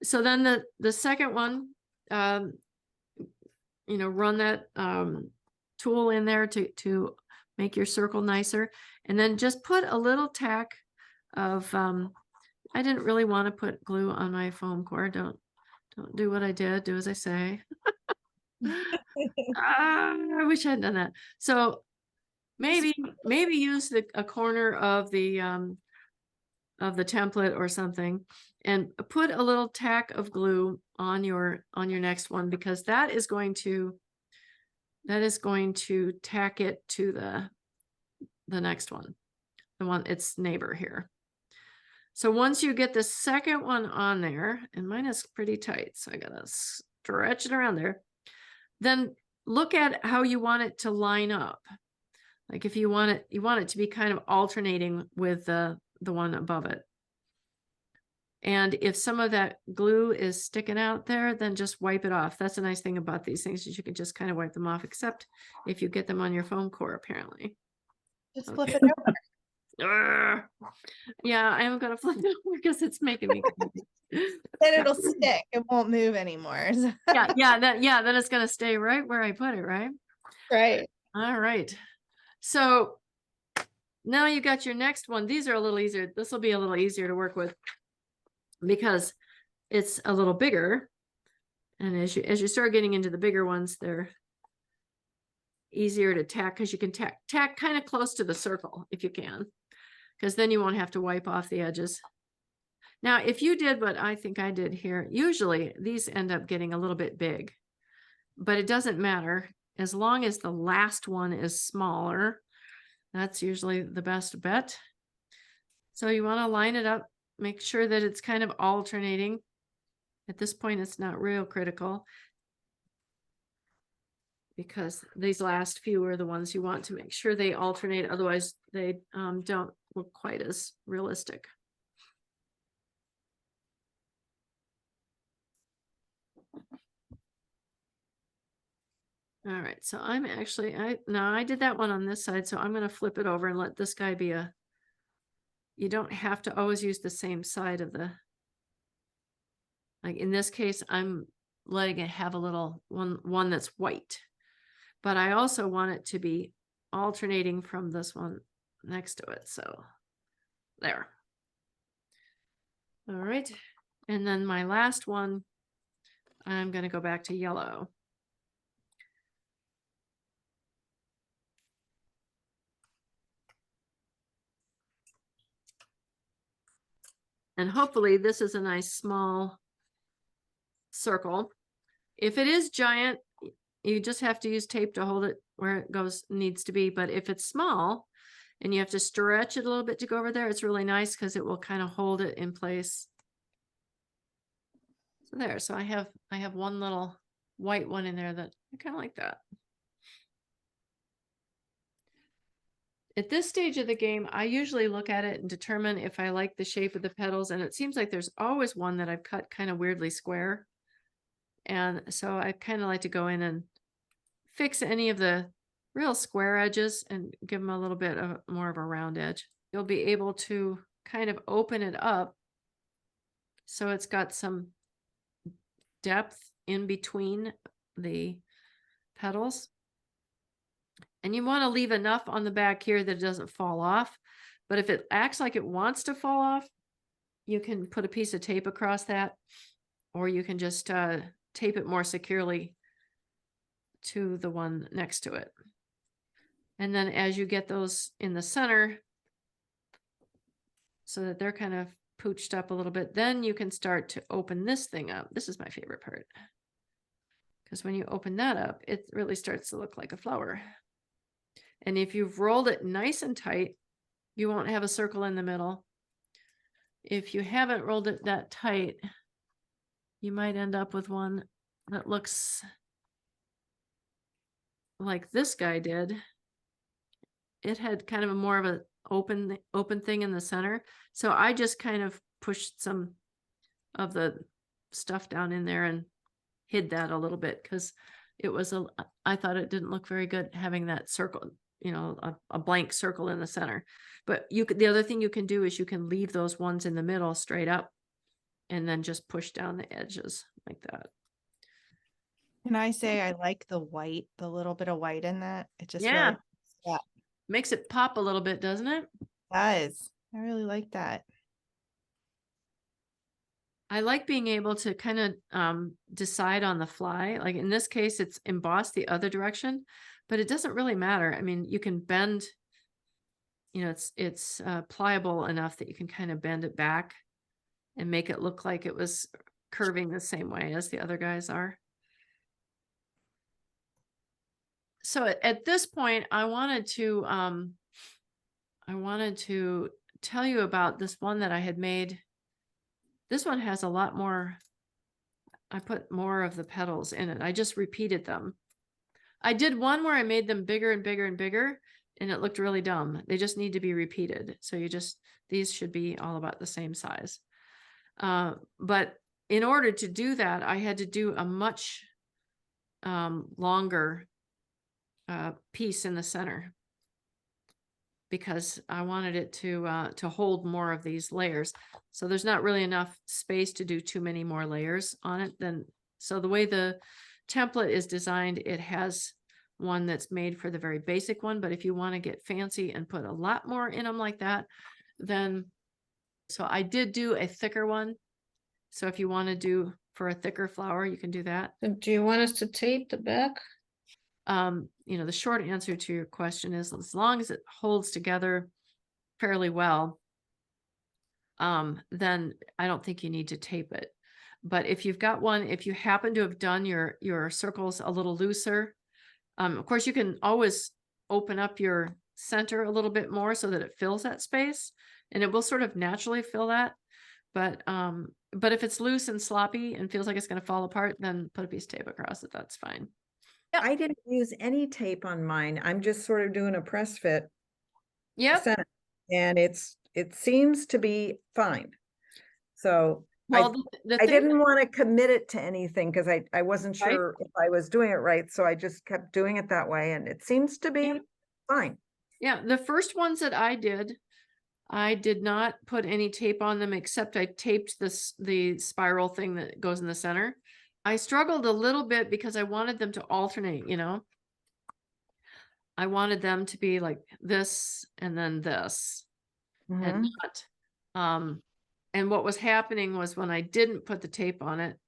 So then the second one, you know, run that tool in there to make your circle nicer. And then just put a little tack of, I didn't really want to put glue on my foam core. Don't do what I did. Do as I say. I wish I had done that. So maybe use a corner of the template or something, and put a little tack of glue on your next one, because that is going to tack it to the next one, its neighbor here. So once you get the second one on there, and mine is pretty tight, so I gotta stretch it around there, then look at how you want it to line up. Like if you want it to be kind of alternating with the one above it. And if some of that glue is sticking out there, then just wipe it off. That's a nice thing about these things, is you can just kind of wipe them off, except if you get them on your foam core, apparently. Just flip it over. Yeah, I am gonna flip it over because it's making me Then it'll stick. It won't move anymore. Then it's gonna stay right where I put it, right? Right. All right. So now you got your next one. These are a little easier. This will be a little easier to work with because it's a little bigger. And as you start getting into the bigger ones, they're easier to tack, because you can tack kind of close to the circle if you can, because then you won't have to wipe off the edges. Now, if you did what I think I did here, usually these end up getting a little bit big, but it doesn't matter. As long as the last one is smaller, that's usually the best bet. So you want to line it up, make sure that it's kind of alternating. At this point, it's not real critical because these last few are the ones you want to make sure they alternate. Otherwise, they don't look quite as realistic. All right, so I'm actually, I did that one on this side, so I'm going to flip it over and let this guy be a, you don't have to always use the same side of the, like in this case, I'm letting it have a little one that's white, but I also want it to be alternating from this one next to it. So there. All right. And then my last one, I'm going to go back to yellow. And hopefully this is a nice small circle. If it is giant, you just have to use tape to hold it where it needs to be. But if it's small and you have to stretch it a little bit to go over there, it's really nice because it will kind of hold it in place. So there, so I have one little white one in there that I kind of like that. At this stage of the game, I usually look at it and determine if I like the shape of the petals. And it seems like there's always one that I've cut kind of weirdly square. And so I kind of like to go in and fix any of the real square edges and give them a little bit of more of a round edge. You'll be able to kind of open it up so it's got some depth in between the petals. And you want to leave enough on the back here that it doesn't fall off. But if it acts like it wants to fall off, you can put a piece of tape across that, or you can just tape it more securely to the one next to it. And then as you get those in the center, so that they're kind of pooched up a little bit, then you can start to open this thing up. This is my favorite part, because when you open that up, it really starts to look like a flower. And if you've rolled it nice and tight, you won't have a circle in the middle. If you haven't rolled it that tight, you might end up with one that looks like this guy did. It had kind of a more of an open thing in the center. So I just kind of pushed some of the stuff down in there and hid that a little bit, because it was I thought it didn't look very good having that circle, you know, a blank circle in the center. But the other thing you can do is you can leave those ones in the middle straight up and then just push down the edges like that. Can I say I like the white, the little bit of white in that? It just Yeah. really Makes it pop a little bit, doesn't it? does. I really like that. I like being able to kind of decide on the fly. Like in this case, it's embossed the other direction, but it doesn't really matter. I mean, you can bend, you know, it's pliable enough that you can kind of bend it back and make it look like it was curving the same way as the other guys are. So at this point, I wanted to tell you about this one that I had made. This one has a lot more. I put more of the petals in it. I just repeated them. I did one where I made them bigger and bigger and bigger, and it looked really dumb. They just need to be repeated. So these should be all about the same size. But in order to do that, I had to do a much longer piece in the center, because I wanted it to hold more of these layers. So there's not really enough space to do too many more layers on it. So the way the template is designed, it has one that's made for the very basic one. But if you want to get fancy and put a lot more in them like that, then, so I did do a thicker one. So if you want to do for a thicker flower, you can do that. Do you want us to tape the back? You know, the short answer to your question is, as long as it holds together fairly well, then I don't think you need to tape it. But if you've got one, if you happen to have done your circles a little looser, of course you can always open up your center a little bit more so that it fills that space, and it will sort of naturally fill that. But if it's loose and sloppy and feels like it's going to fall apart, then put a piece of tape across it. That's fine. I didn't use any tape on mine. I'm just sort of doing a press fit Yep. center, and it seems to be fine. So Well, the I thing, didn't want to commit it to anything because I wasn't Right. sure if I was doing it right. So I just kept doing it that way, and it seems to be Yeah. fine. yeah, the first ones that I did not put any tape on them, except I taped the spiral thing that goes in the center. I struggled a little bit because I wanted them to alternate, you know. I wanted them to be like this and then this and Mhm. not. And what was happening was when I didn't put the tape on it,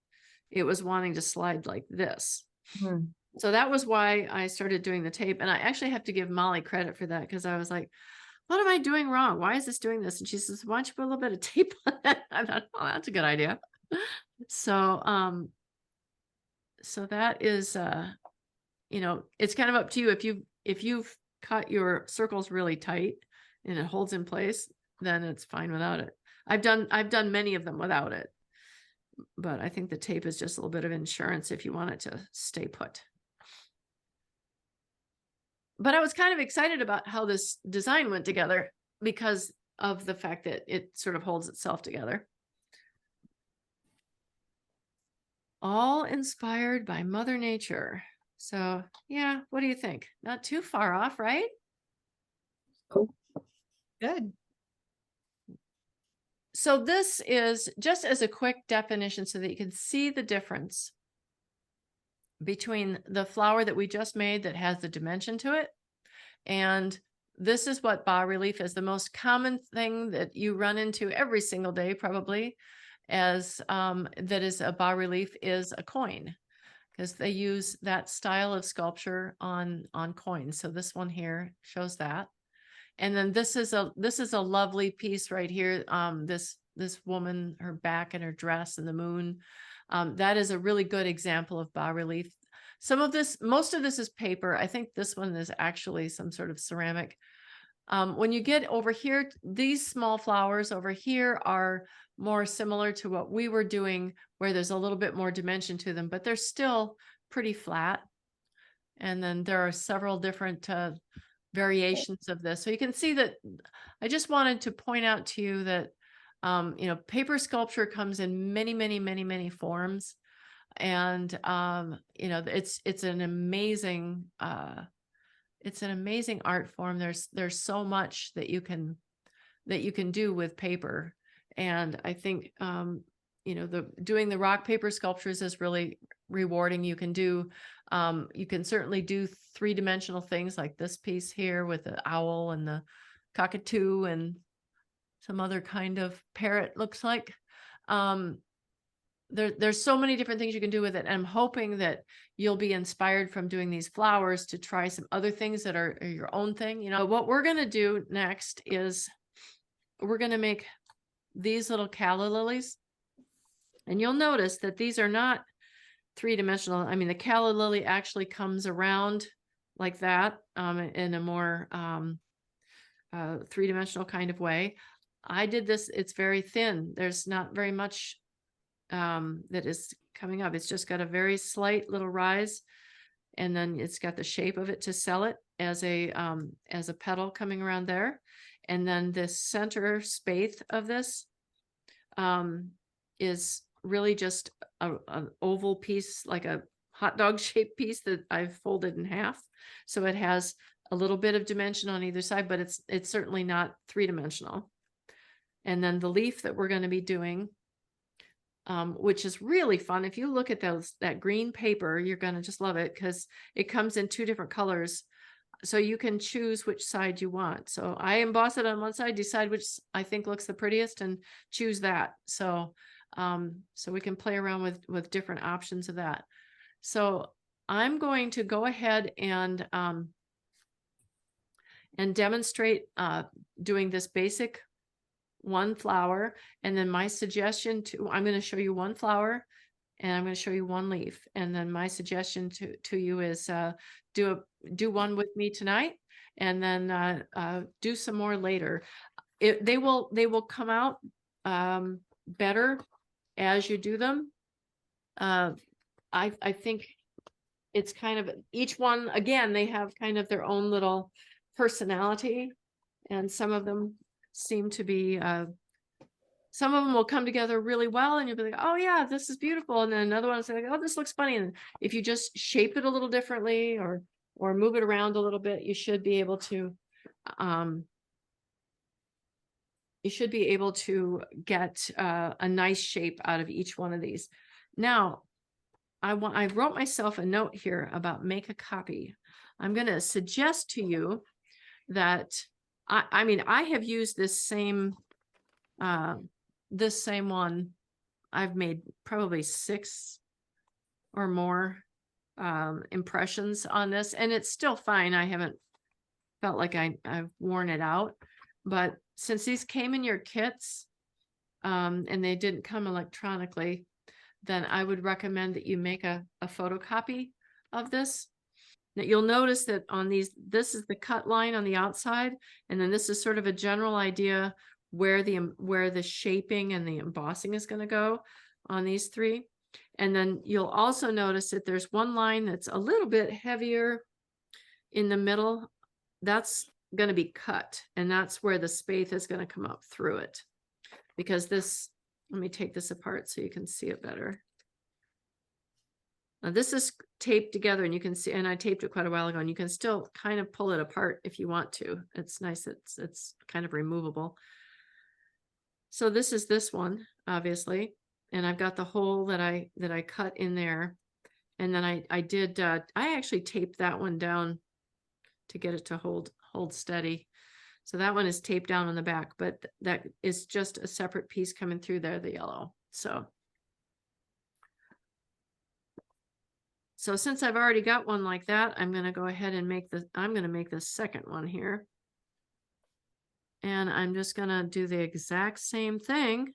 it was wanting to slide like this. Mhm. So that was why I started doing the tape. And I actually have to give Molly credit for that, because I was like, what am I doing wrong? Why is this doing this? And she says, why don't you put a little bit of tape on it? I thought, oh, that's a good idea. So, so that is, you know, it's kind of up to you. If you've cut your circles really tight and it holds in place, then it's fine without it. I've done many of them without it, but I think the tape is just a little bit of insurance if you want it to stay put. But I was kind of excited about how this design went together because of the fact that it sort of holds itself together. All inspired by Mother Nature. So yeah, what do you think? Not too far off, right? Good. So this is just as a quick definition so that you can see the difference between the flower that we just made that has the dimension to it, and this is what bas relief is. The most common thing that you run into every single day probably as that is a bas relief is a coin, because they use that style of sculpture on coins. So this one here shows that. And then this is a lovely piece right here. This woman, her back and her dress and the moon. That is a really good example of bas relief. Most of this is paper. I think this one is actually some sort of ceramic. When you get over here, these small flowers over here are more similar to what we were doing, where there's a little bit more dimension to them, but they're still pretty flat. And then there are several different variations of this. So you can see that I just wanted to point out to you that, you know, paper sculpture comes in many, many, many, many forms. And, you know, it's an amazing art form. There's so much that you can do with paper. And I think, you know, doing the rock paper sculptures is really rewarding. You can certainly do 3-dimensional things like this piece here with the owl and the cockatoo and some other kind of parrot, looks like. There's so many different things you can do with it. And I'm hoping that you'll be inspired from doing these flowers to try some other things that are your own thing. You know, what we're going to do next is we're going to make these little calla lilies. And you'll notice that these are not 3-dimensional. I mean, the calla lily actually comes around like that in a more 3-dimensional kind of way. I did this, it's very thin. There's not very much that is coming up. It's just got a very slight little rise, and then it's got the shape of it to sell it as a petal coming around there. And then this center spathe of this is really just an oval piece, like a hot dog shaped piece that I've folded in half. So it has a little bit of dimension on either side, but it's certainly not 3-dimensional. And then the leaf that we're going to be doing, which is really fun. If you look at that green paper, you're going to just love it because it comes in 2 different colors. So you can choose which side you want. So I emboss it on one side, decide which I think looks the prettiest, and choose that. So so we can play around with different options of that. So I'm going to go ahead and demonstrate doing this basic one flower. And then my suggestion I'm going to show you one flower and I'm going to show you one leaf. And then my suggestion to you is do one with me tonight and then do some more later. They will come out better as you do them. I think it's kind of each one, again, they have kind of their own little personality, and some of them seem to be some of them will come together really well and you'll be like, oh yeah, this is beautiful. And then another one's like, oh, this looks funny. And if you just shape it a little differently or move it around a little bit, you should be able to get a nice shape out of each one of these. Now, I wrote myself a note here about make a copy. I'm going to suggest to you that I mean, I have used this same one. I've made probably 6 or more impressions on this, and it's still fine. I haven't felt like I've worn it out, but since these came in your kits and they didn't come electronically, then I would recommend that you make a photocopy of this. Now you'll notice that on these, this is the cut line on the outside, and then this is sort of a general idea where the shaping and the embossing is going to go on these 3. And then you'll also notice that there's one line that's a little bit heavier in the middle. That's going to be cut, and that's where the spathe is going to come up through it. Because this, let me take this apart so you can see it better. Now this is taped together and you can see, and I taped it quite a while ago, and you can still kind of pull it apart if you want to. It's nice. It's kind of removable. So this is this one, obviously, and I've got the hole that I cut in there. And then I actually taped that one down to get it to hold steady. So that one is taped down on the back, but that is just a separate piece coming through there, the yellow. So since I've already got one like that, I'm going to go ahead and make the second one here. And I'm just going to do the exact same thing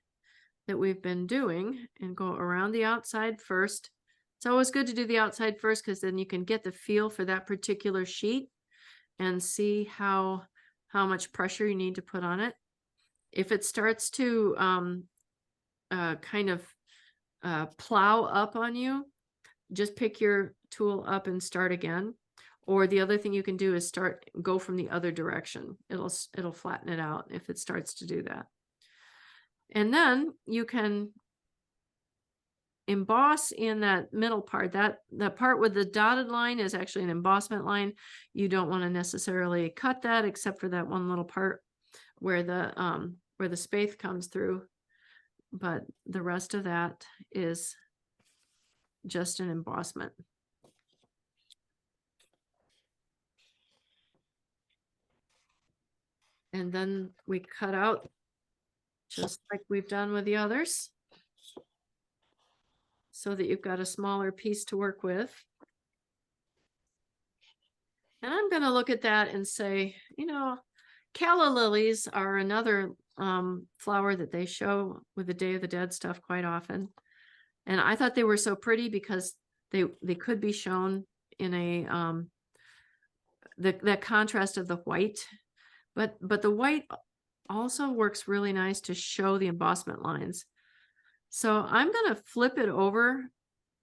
that we've been doing and go around the outside first. It's always good to do the outside first because then you can get the feel for that particular sheet and see how much pressure you need to put on it. If it starts to kind of plow up on you, just pick your tool up and start again. Or the other thing you can do is go from the other direction. It'll flatten it out if it starts to do that. And then you can emboss in that middle part. That part with the dotted line is actually an embossment line. You don't want to necessarily cut that except for that one little part where the spathe comes through. But the rest of that is just an embossment. And then we cut out just like we've done with the others, so that you've got a smaller piece to work with. And I'm going to look at that and say, you know, calla lilies are another flower that they show with the Day of the Dead stuff quite often. And I thought they were so pretty because they could be shown in a that contrast of the white, but the white also works really nice to show the embossment lines. So I'm going to flip it over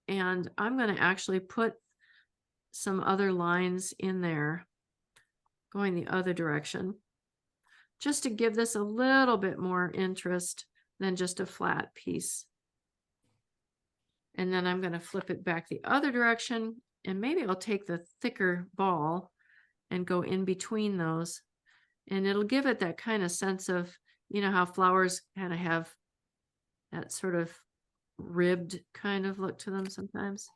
and I'm going to actually put some other lines in there going the other direction, just to give this a little bit more interest than just a flat piece. And then I'm going to flip it back the other direction, and maybe I'll take the thicker ball and go in between those, and it'll give it that kind of sense of, you know, how flowers kind of have that sort of ribbed kind of look to them sometimes.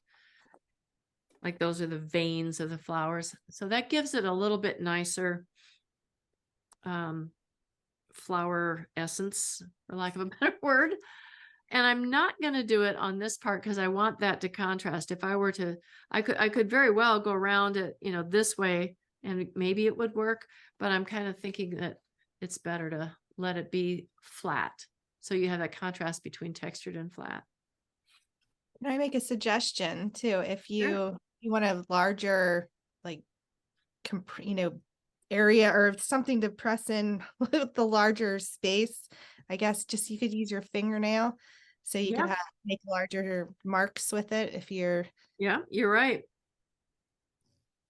Like those are the veins of the flowers. So that gives it a little bit nicer flower essence, for lack of a better word. And I'm not going to do it on this part because I want that to contrast. If I were to, I could very well go around it, you know, this way, and maybe it would work, but I'm kind of thinking that it's better to let it be flat. So you have that contrast between textured and flat. Can I make a suggestion too? If Sure. you want a larger, like, area or something to press in with the larger space, I guess just you could use your fingernail. So you could Yeah. make larger marks with it if you're Yeah, you're right.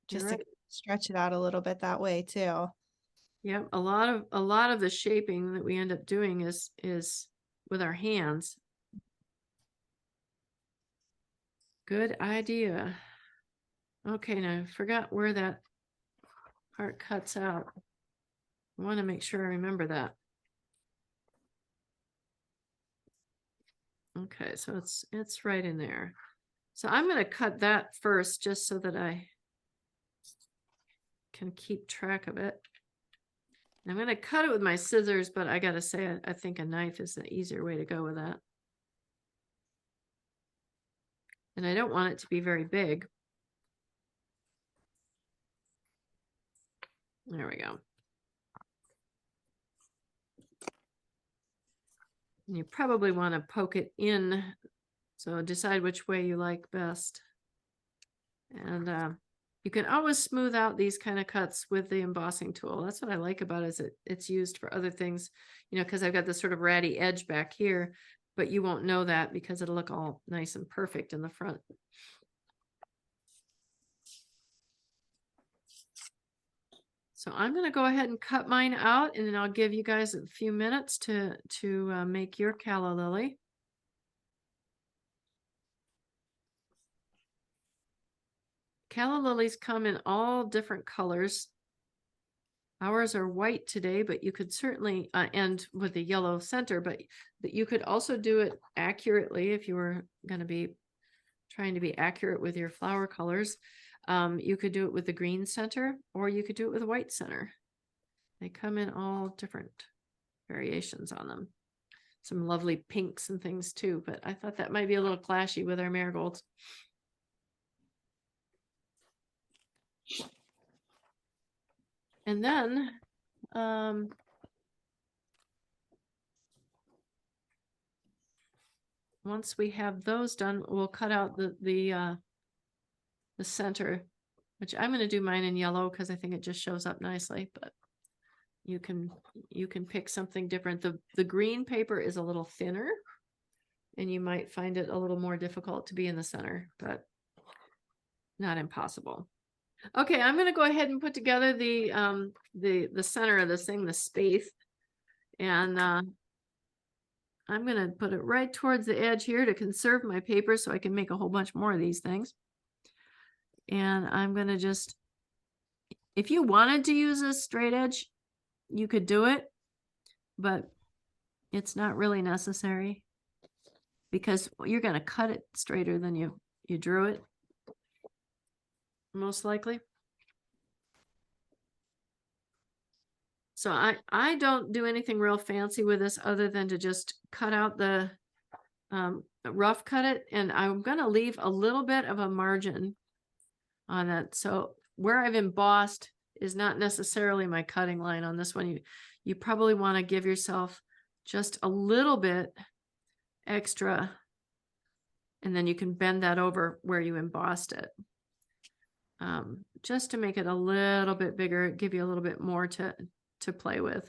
just You're to right. stretch it out a little bit that way too. Yeah, a lot of the shaping that we end up doing is with our hands. Good idea. Okay, now I forgot where that part cuts out. I want to make sure I remember that. Okay, so it's right in there. So I'm going to cut that first just so that I can keep track of it. I'm going to cut it with my scissors, but I got to say, I think a knife is the easier way to go with that. And I don't want it to be very big. There we go. And you probably want to poke it in. So decide which way you like best. And you can always smooth out these kind of cuts with the embossing tool. That's what I like about it, is it's used for other things, because I've got this sort of ratty edge back here, but you won't know that because it'll look all nice and perfect in the front. So I'm going to go ahead and cut mine out, and then I'll give you guys a few minutes to make your calla lily. Calla lilies come in all different colors. Ours are white today, but you could certainly end with a yellow center, but you could also do it accurately if you were going to be trying to be accurate with your flower colors. You could do it with the green center, or you could do it with a white center. They come in all different variations on them. Some lovely pinks and things too, but I thought that might be a little clashy with our marigolds. And then once we have those done, we'll cut out the center, which I'm going to do mine in yellow because I think it just shows up nicely, but you can pick something different. The green paper is a little thinner, and you might find it a little more difficult to be in the center, but not impossible. Okay, I'm going to go ahead and put together the center of this thing, the space, and I'm going to put it right towards the edge here to conserve my paper so I can make a whole bunch more of these things. And I'm going to just, if you wanted to use a straight edge, you could do it, but it's not really necessary because you're going to cut it straighter than you drew it, most likely. So I don't do anything real fancy with this other than to just cut out the rough cut it, and I'm going to leave a little bit of a margin on it. So where I've embossed is not necessarily my cutting line on this one. You probably want to give yourself just a little bit extra, and then you can bend that over where you embossed it. Just to make it a little bit bigger, give you a little bit more to play with.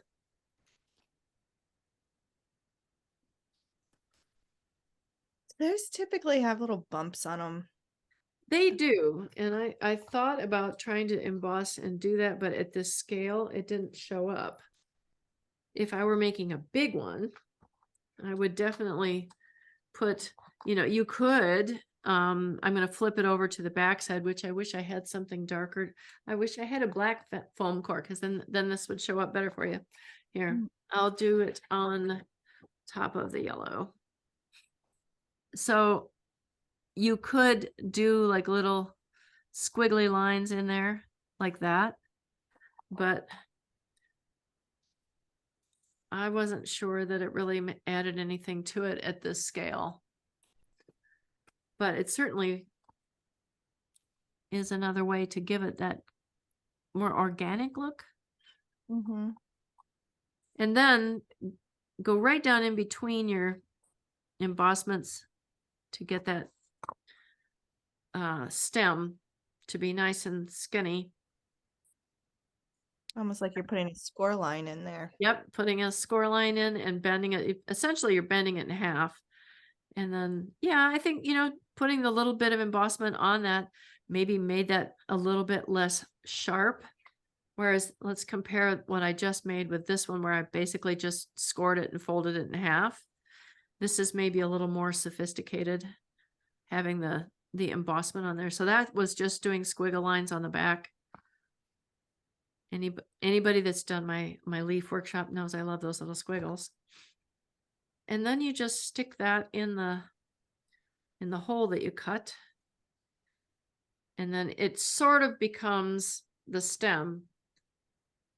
Those typically have little bumps on them. They do, and I thought about trying to emboss and do that, but at this scale, it didn't show up. If I were making a big one, I would definitely put, you could, I'm going to flip it over to the backside, which I wish I had something darker. I wish I had a black foam core, because then this would show up better for you. Here, I'll do it on top of the yellow. So you could do like little squiggly lines in there like that, but I wasn't sure that it really added anything to it at this scale. But it certainly is another way to give it that more organic look. Mm-hmm. And then go right down in between your embossments to get that stem to be nice and skinny. Almost like you're putting a score line in there. Yep, putting a score line in and bending it. Essentially, you're bending it in half. And then, yeah, I think, putting the little bit of embossment on that maybe made that a little bit less sharp. Whereas let's compare what I just made with this one where I basically just scored it and folded it in half. This is maybe a little more sophisticated, having the embossment on there. So that was just doing squiggle lines on the back. Anybody that's done my leaf workshop knows I love those little squiggles. And then you just stick that in the hole that you cut. And then it sort of becomes the stem.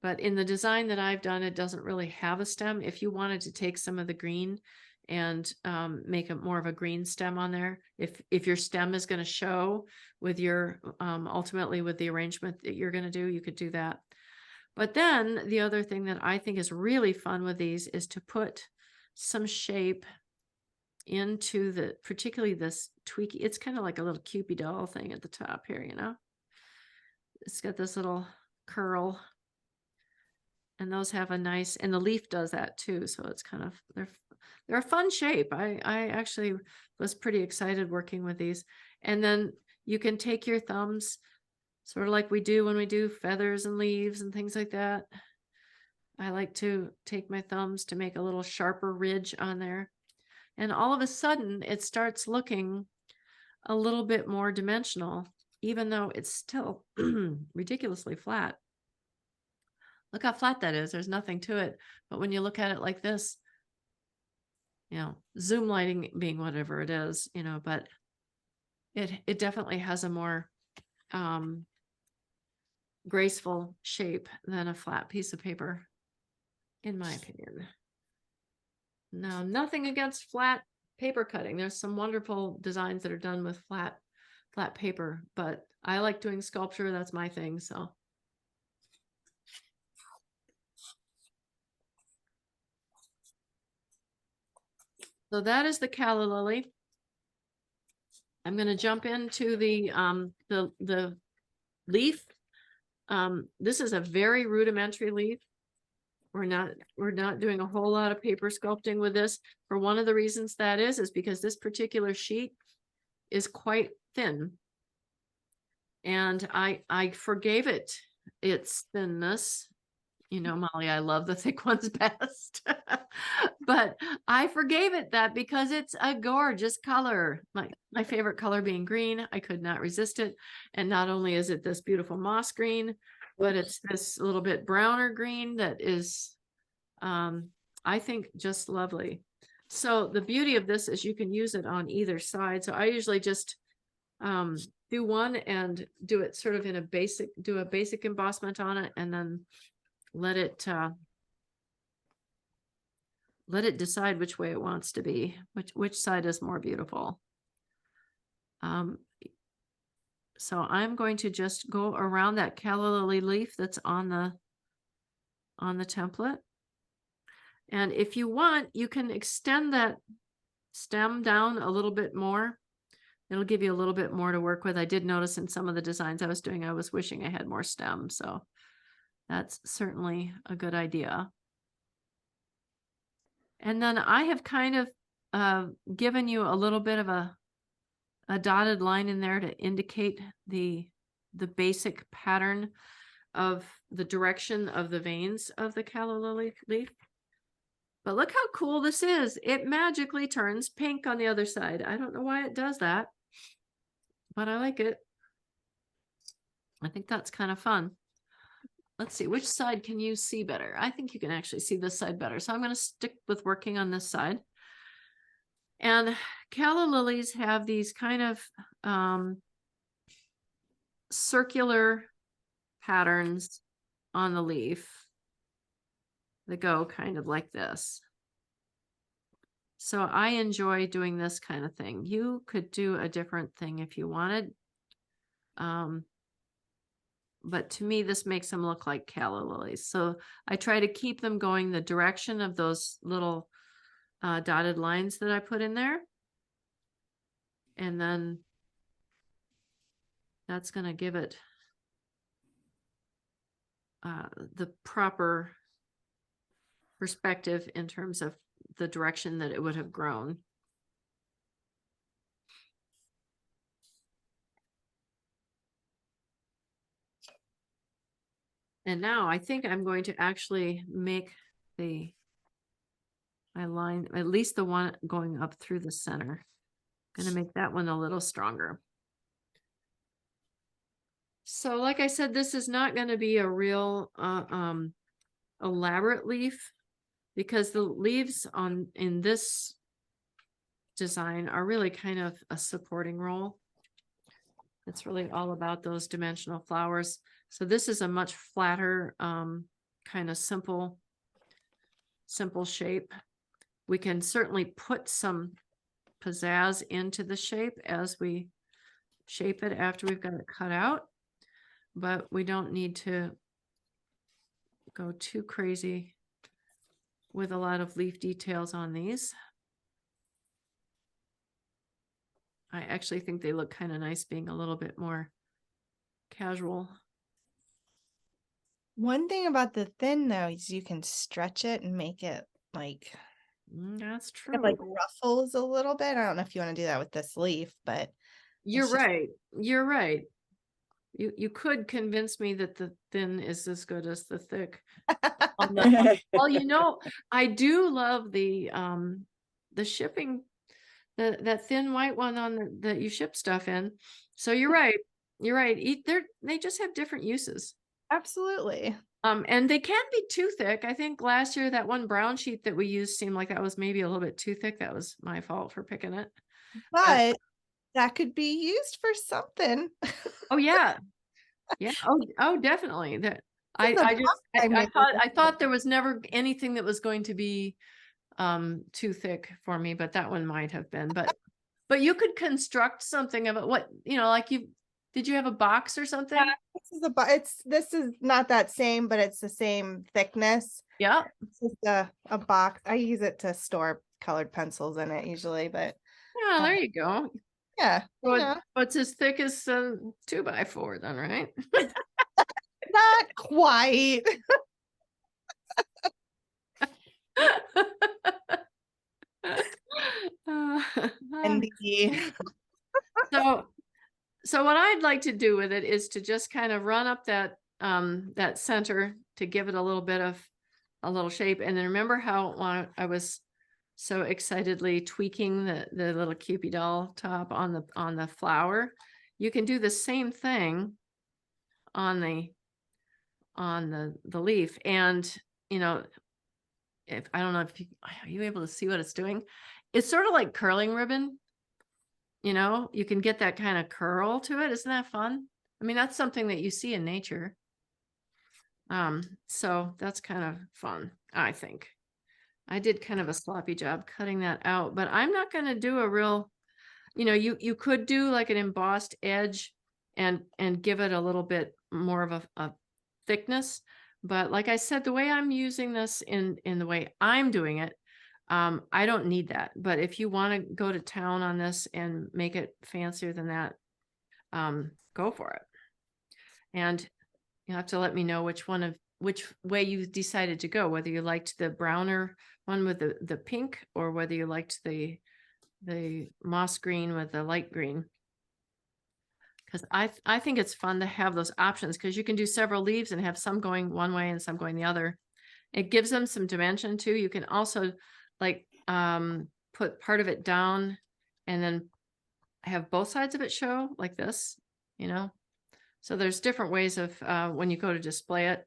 But in the design that I've done, it doesn't really have a stem. If you wanted to take some of the green and make it more of a green stem on there, if your stem is going to show with your ultimately with the arrangement that you're going to do, you could do that. But then the other thing that I think is really fun with these is to put some shape into particularly this tweaky. It's kind of like a little Cupid doll thing at the top here, It's got this little curl. And those have a nice, and the leaf does that too. So it's kind of, they're a fun shape. I actually was pretty excited working with these. And then you can take your thumbs, sort of like we do when we do feathers and leaves and things like that. I like to take my thumbs to make a little sharper ridge on there. And all of a sudden it starts looking a little bit more dimensional, even though it's still ridiculously flat. Look how flat that is. There's nothing to it. But when you look at it like this, zoom lighting being whatever it is, but it definitely has a more graceful shape than a flat piece of paper, in my opinion. Now, nothing against flat paper cutting. There's some wonderful designs that are done with flat paper, but I like doing sculpture. That's my thing. So that is the calla lily. I'm going to jump into the leaf. This is a very rudimentary leaf. We're not doing a whole lot of paper sculpting with this. For one of the reasons that is because this particular sheet is quite thin. And I forgave it its thinness. Molly, I love the thick ones best. But I forgave it that because it's a gorgeous color. My favorite color being green. I could not resist it. And not only is it this beautiful moss green, but it's this little bit browner green that is, I think, just lovely. So the beauty of this is you can use it on either side. So I usually just do one and do it sort of in a basic embossment on it, and then let it decide which way it wants to be, which side is more beautiful. So I'm going to just go around that calla lily leaf that's on the template. And if you want, you can extend that stem down a little bit more. It'll give you a little bit more to work with. I did notice in some of the designs I was doing, I was wishing I had more stem. So that's certainly a good idea. And then I have kind of given you a little bit of a dotted line in there to indicate the basic pattern of the direction of the veins of the calla lily leaf. But look how cool this is. It magically turns pink on the other side. I don't know why it does that, but I like it. I think that's kind of fun. Let's see, which side can you see better? I think you can actually see this side better. So I'm going to stick with working on this side. And calla lilies have these kind of circular patterns on the leaf that go kind of like this. So I enjoy doing this kind of thing. You could do a different thing if you wanted. but to me, this makes them look like calla lilies. So I try to keep them going the direction of those little dotted lines that I put in there. And then that's going to give it the proper perspective in terms of the direction that it would have grown. And now I think I'm going to actually make my line, at least the one going up through the center. Going to make that one a little stronger. So like I said, this is not going to be a real elaborate leaf, because the leaves in this design are really kind of a supporting role. It's really all about those dimensional flowers. So this is a much flatter, kind of simple shape. We can certainly put some pizzazz into the shape as we shape it after we've got it cut out, but we don't need to go too crazy with a lot of leaf details on these. I actually think they look kind of nice being a little bit more casual. One thing about the thin though is you can stretch it and make it like That's true. like ruffles a little bit. I don't know if you want to do that with this leaf, but You're just... right. You're right. You could convince me that the thin is as good as the thick. Well, you know, I do love the shipping, that thin white one on that you ship stuff in. So you're right. You're right. They just have different uses. Absolutely. And they can be too thick. I think last year that one brown sheet that we used seemed like that was maybe a little bit too thick. That was my fault for picking it. But that could be used for something. Oh yeah. Yeah. Oh, definitely. That I thought there was never anything that was going to be too thick for me, but that one might have been. But you could construct something of it. What, like did you have a box or something? Yeah, this is not that same, but it's the same thickness. Yeah. It's just a box. I use it to store colored pencils in it usually, but Yeah, there you go. yeah. So it's as thick as a 2x4 then, right? Not quite. And so what I'd like to do with it is to just kind of run up that center to give it a little bit of a little shape. And then remember how I was so excitedly tweaking the little Cupid doll top on the flower. You can do the same thing on the leaf. And if I don't know if are you able to see what it's doing? It's sort of like curling ribbon. You can get that kind of curl to it. Isn't that fun? I mean, that's something that you see in nature. So that's kind of fun, I think. I did kind of a sloppy job cutting that out, but I'm not going to do a real, you could do like an embossed edge and give it a little bit more of a thickness. But like I said, the way I'm using this in the way I'm doing it, I don't need that. But if you want to go to town on this and make it fancier than that, go for it. And you'll have to let me know which way you decided to go, whether you liked the browner one with the pink, or whether you liked the moss green with the light green. Because I think it's fun to have those options, because you can do several leaves and have some going one way and some going the other. It gives them some dimension too. You can also like put part of it down and then have both sides of it show like this, So there's different ways of when you go to display it,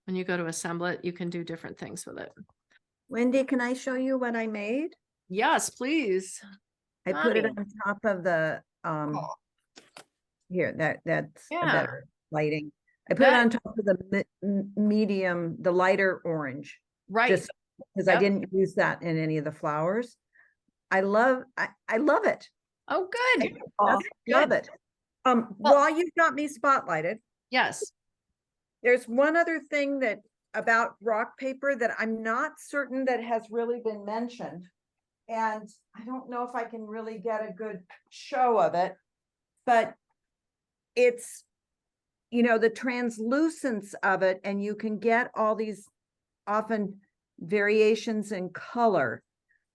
when you go to assemble it, you can do different things with it. Wendy, can I show you what I made? Yes, please. I put it on top of the here, that's a better lighting. I put it on top of the medium, the lighter orange. Right. Just because I didn't use that in any of the flowers. I love it. Oh, good. Love it. While you've got me spotlighted. Yes. There's one other thing that about rock paper that I'm not certain that has really been mentioned. And I don't know if I can really get a good show of it, but it's, you know, the translucence of it, and you can get all these often variations in color.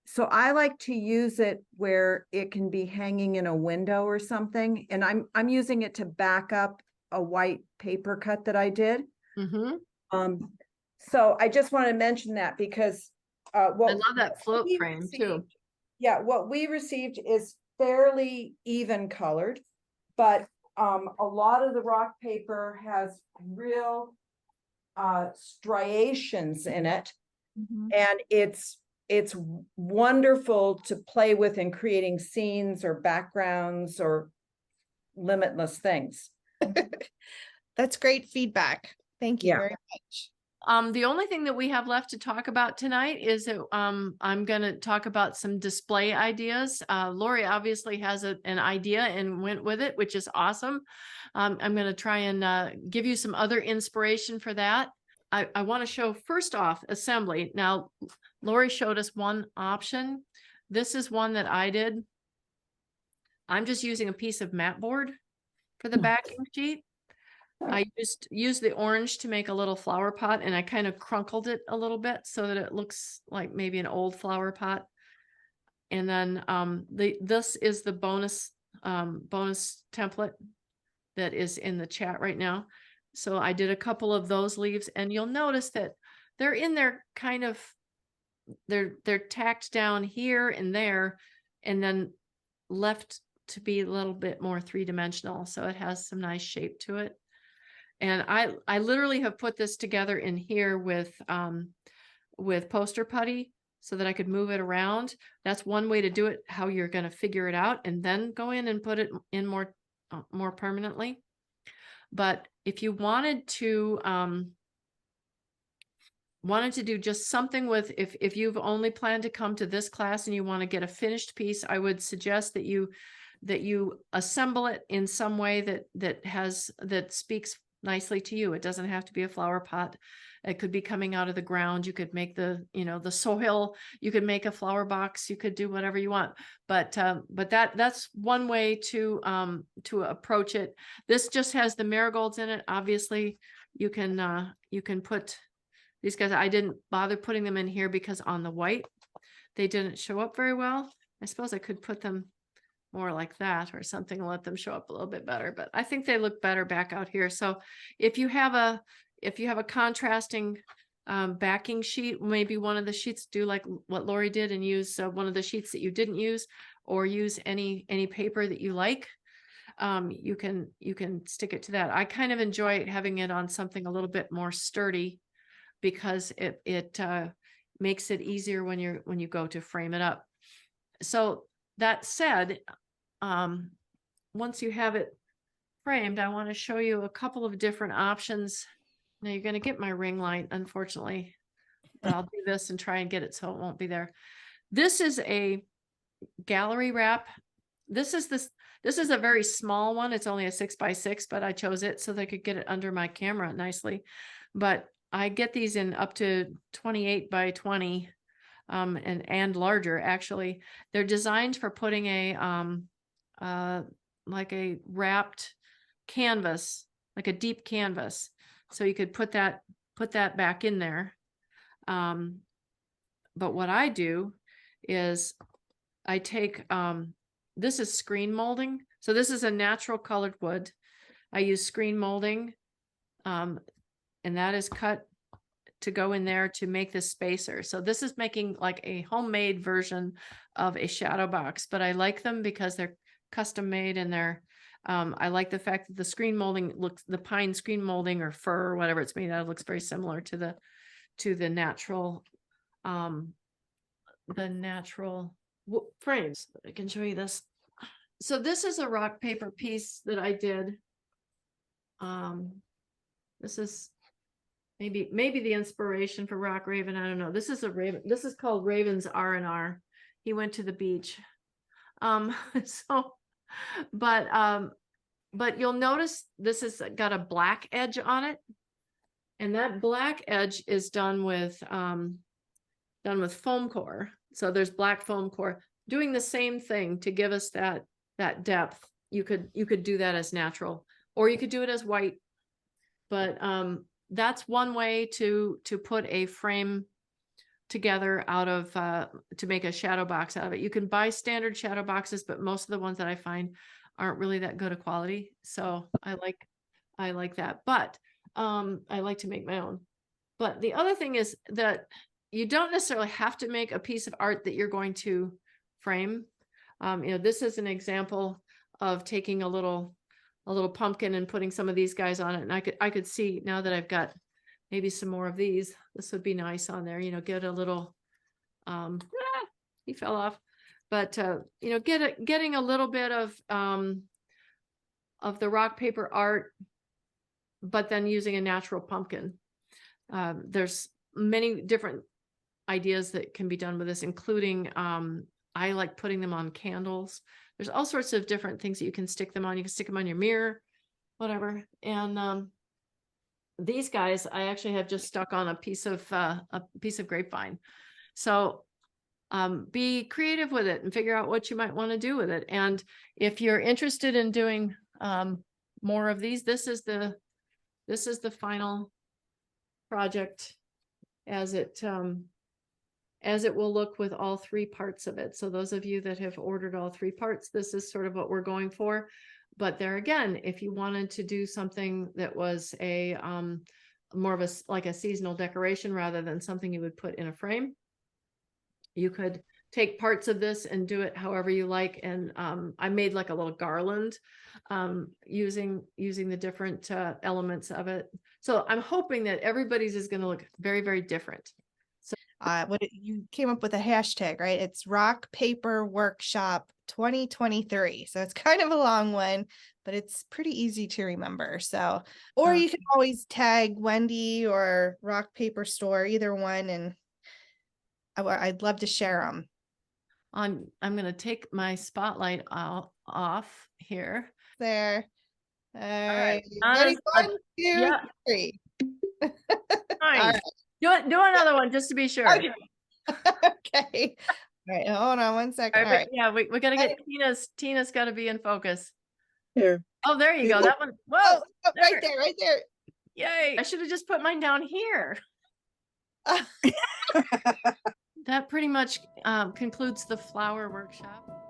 So I like to use it where it can be hanging in a window or something. And I'm using it to back up a white paper cut that I did. So I just want to mention that because I love that float we frame too. Yeah, what we received is fairly even colored, but a lot of the rock paper has real striations in it, and it's wonderful to play with in creating scenes or backgrounds or limitless things. That's great feedback. Thank you Yeah. very much. The only thing that we have left to talk about tonight is that I'm going to talk about some display ideas. Lori obviously has an idea and went with it, which is awesome. I'm going to try and give you some other inspiration for that. I want to show first off assembly. Now, Lori showed us one option. This is one that I did. I'm just using a piece of mat board for the backing sheet. I used the orange to make a little flower pot, and I kind of crunkled it a little bit so that it looks like maybe an old flower pot. And then this is the bonus template that is in the chat right now. So I did a couple of those leaves, and you'll notice that they're in there kind of, they're tacked down here and there, and then left to be a little bit more three-dimensional. So it has some nice shape to it. And I literally have put this together in here with poster putty so that I could move it around. That's one way to do it, how you're going to figure it out, and then go in and put it in more permanently. But if you wanted to do just something with, if you've only planned to come to this class and you want to get a finished piece, I would suggest that you assemble it in some way that speaks nicely to you. It doesn't have to be a flower pot. It could be coming out of the ground. You could make the soil, you could make a flower box, you could do whatever you want. But that's one way to approach it. This just has the marigolds in it. Obviously you can put these guys. I didn't bother putting them in here because on the white they didn't show up very well. I suppose I could put them more like that or something and let them show up a little bit better, but I think they look better back out here. So if you have a contrasting backing sheet, maybe one of the sheets, do like what Lori did and use one of the sheets that you didn't use, or use any paper that you like. You can stick it to that. I kind of enjoy having it on something a little bit more sturdy because it makes it easier when you go to frame it up. So that said, once you have it framed, I want to show you a couple of different options. Now you're going to get my ring light, unfortunately, but I'll do this and try and get it so it won't be there. This is a gallery wrap. This is a very small one. It's only a 6x6, but I chose it so that I could get it under my camera nicely. But I get these in up to 28 by 20. And larger, actually. They're designed for putting like a wrapped canvas, like a deep canvas. So you could put that back in there. But what I do is I take, this is screen molding. So this is a natural colored wood. I use screen molding, and that is cut to go in there to make this spacer. So this is making like a homemade version of a shadow box, but I like them because they're custom made, and I like the fact that the screen molding the pine screen molding or fir or whatever it's made out of looks very similar to the natural frames. I can show you this. So this is a rock paper piece that I did. This is maybe the inspiration for Rock Raven. I don't know. This is a Raven. This is called Raven's R&R. He went to the beach. But you'll notice this has got a black edge on it. And that black edge is done with foam core. So there's black foam core doing the same thing to give us that depth. You could do that as natural, or you could do it as white. But that's one way to put a frame together out of to make a shadow box out of it. You can buy standard shadow boxes, but most of the ones that I find aren't really that good a quality. So I like that, but I like to make my own. But the other thing is that you don't necessarily have to make a piece of art that you're going to frame. This is an example of taking a little pumpkin and putting some of these guys on it. And I could see now that I've got maybe some more of these, this would be nice on there, get a little, he fell off, but, getting a little bit of the rock paper art, but then using a natural pumpkin. There's many different ideas that can be done with this, including, I like putting them on candles. There's all sorts of different things that you can stick them on. You can stick them on your mirror, whatever. And these guys, I actually have just stuck on a piece of grapevine. So be creative with it and figure out what you might want to do with it. And if you're interested in doing more of these, this is the final project as it will look with all three parts of it. So those of you that have ordered all three parts, this is sort of what we're going for. But there again, if you wanted to do something that was a more of a seasonal decoration rather than something you would put in a frame, you could take parts of this and do it however you like. And I made like a little garland using the different elements of it. So I'm hoping that everybody's is going to look very, very different. You came up with a hashtag, right? It's Rock Paper Workshop 2023. So it's kind of a long one, but it's pretty easy to remember. So, or you can always tag Wendy or Rock Paper Store, either one, and I'd love to share them. I'm going to take my spotlight off here. There. All right. Ready? 1, 2, 3. Nice. Right. Do another one just to be sure. Okay. Okay. All right. Hold on one second. All right. Yeah, we got to get Tina's got to be in focus. Here. Oh, there you go. That one. Whoa. Oh, right there. Yay. I should have just put mine down here. That pretty much concludes the flower workshop.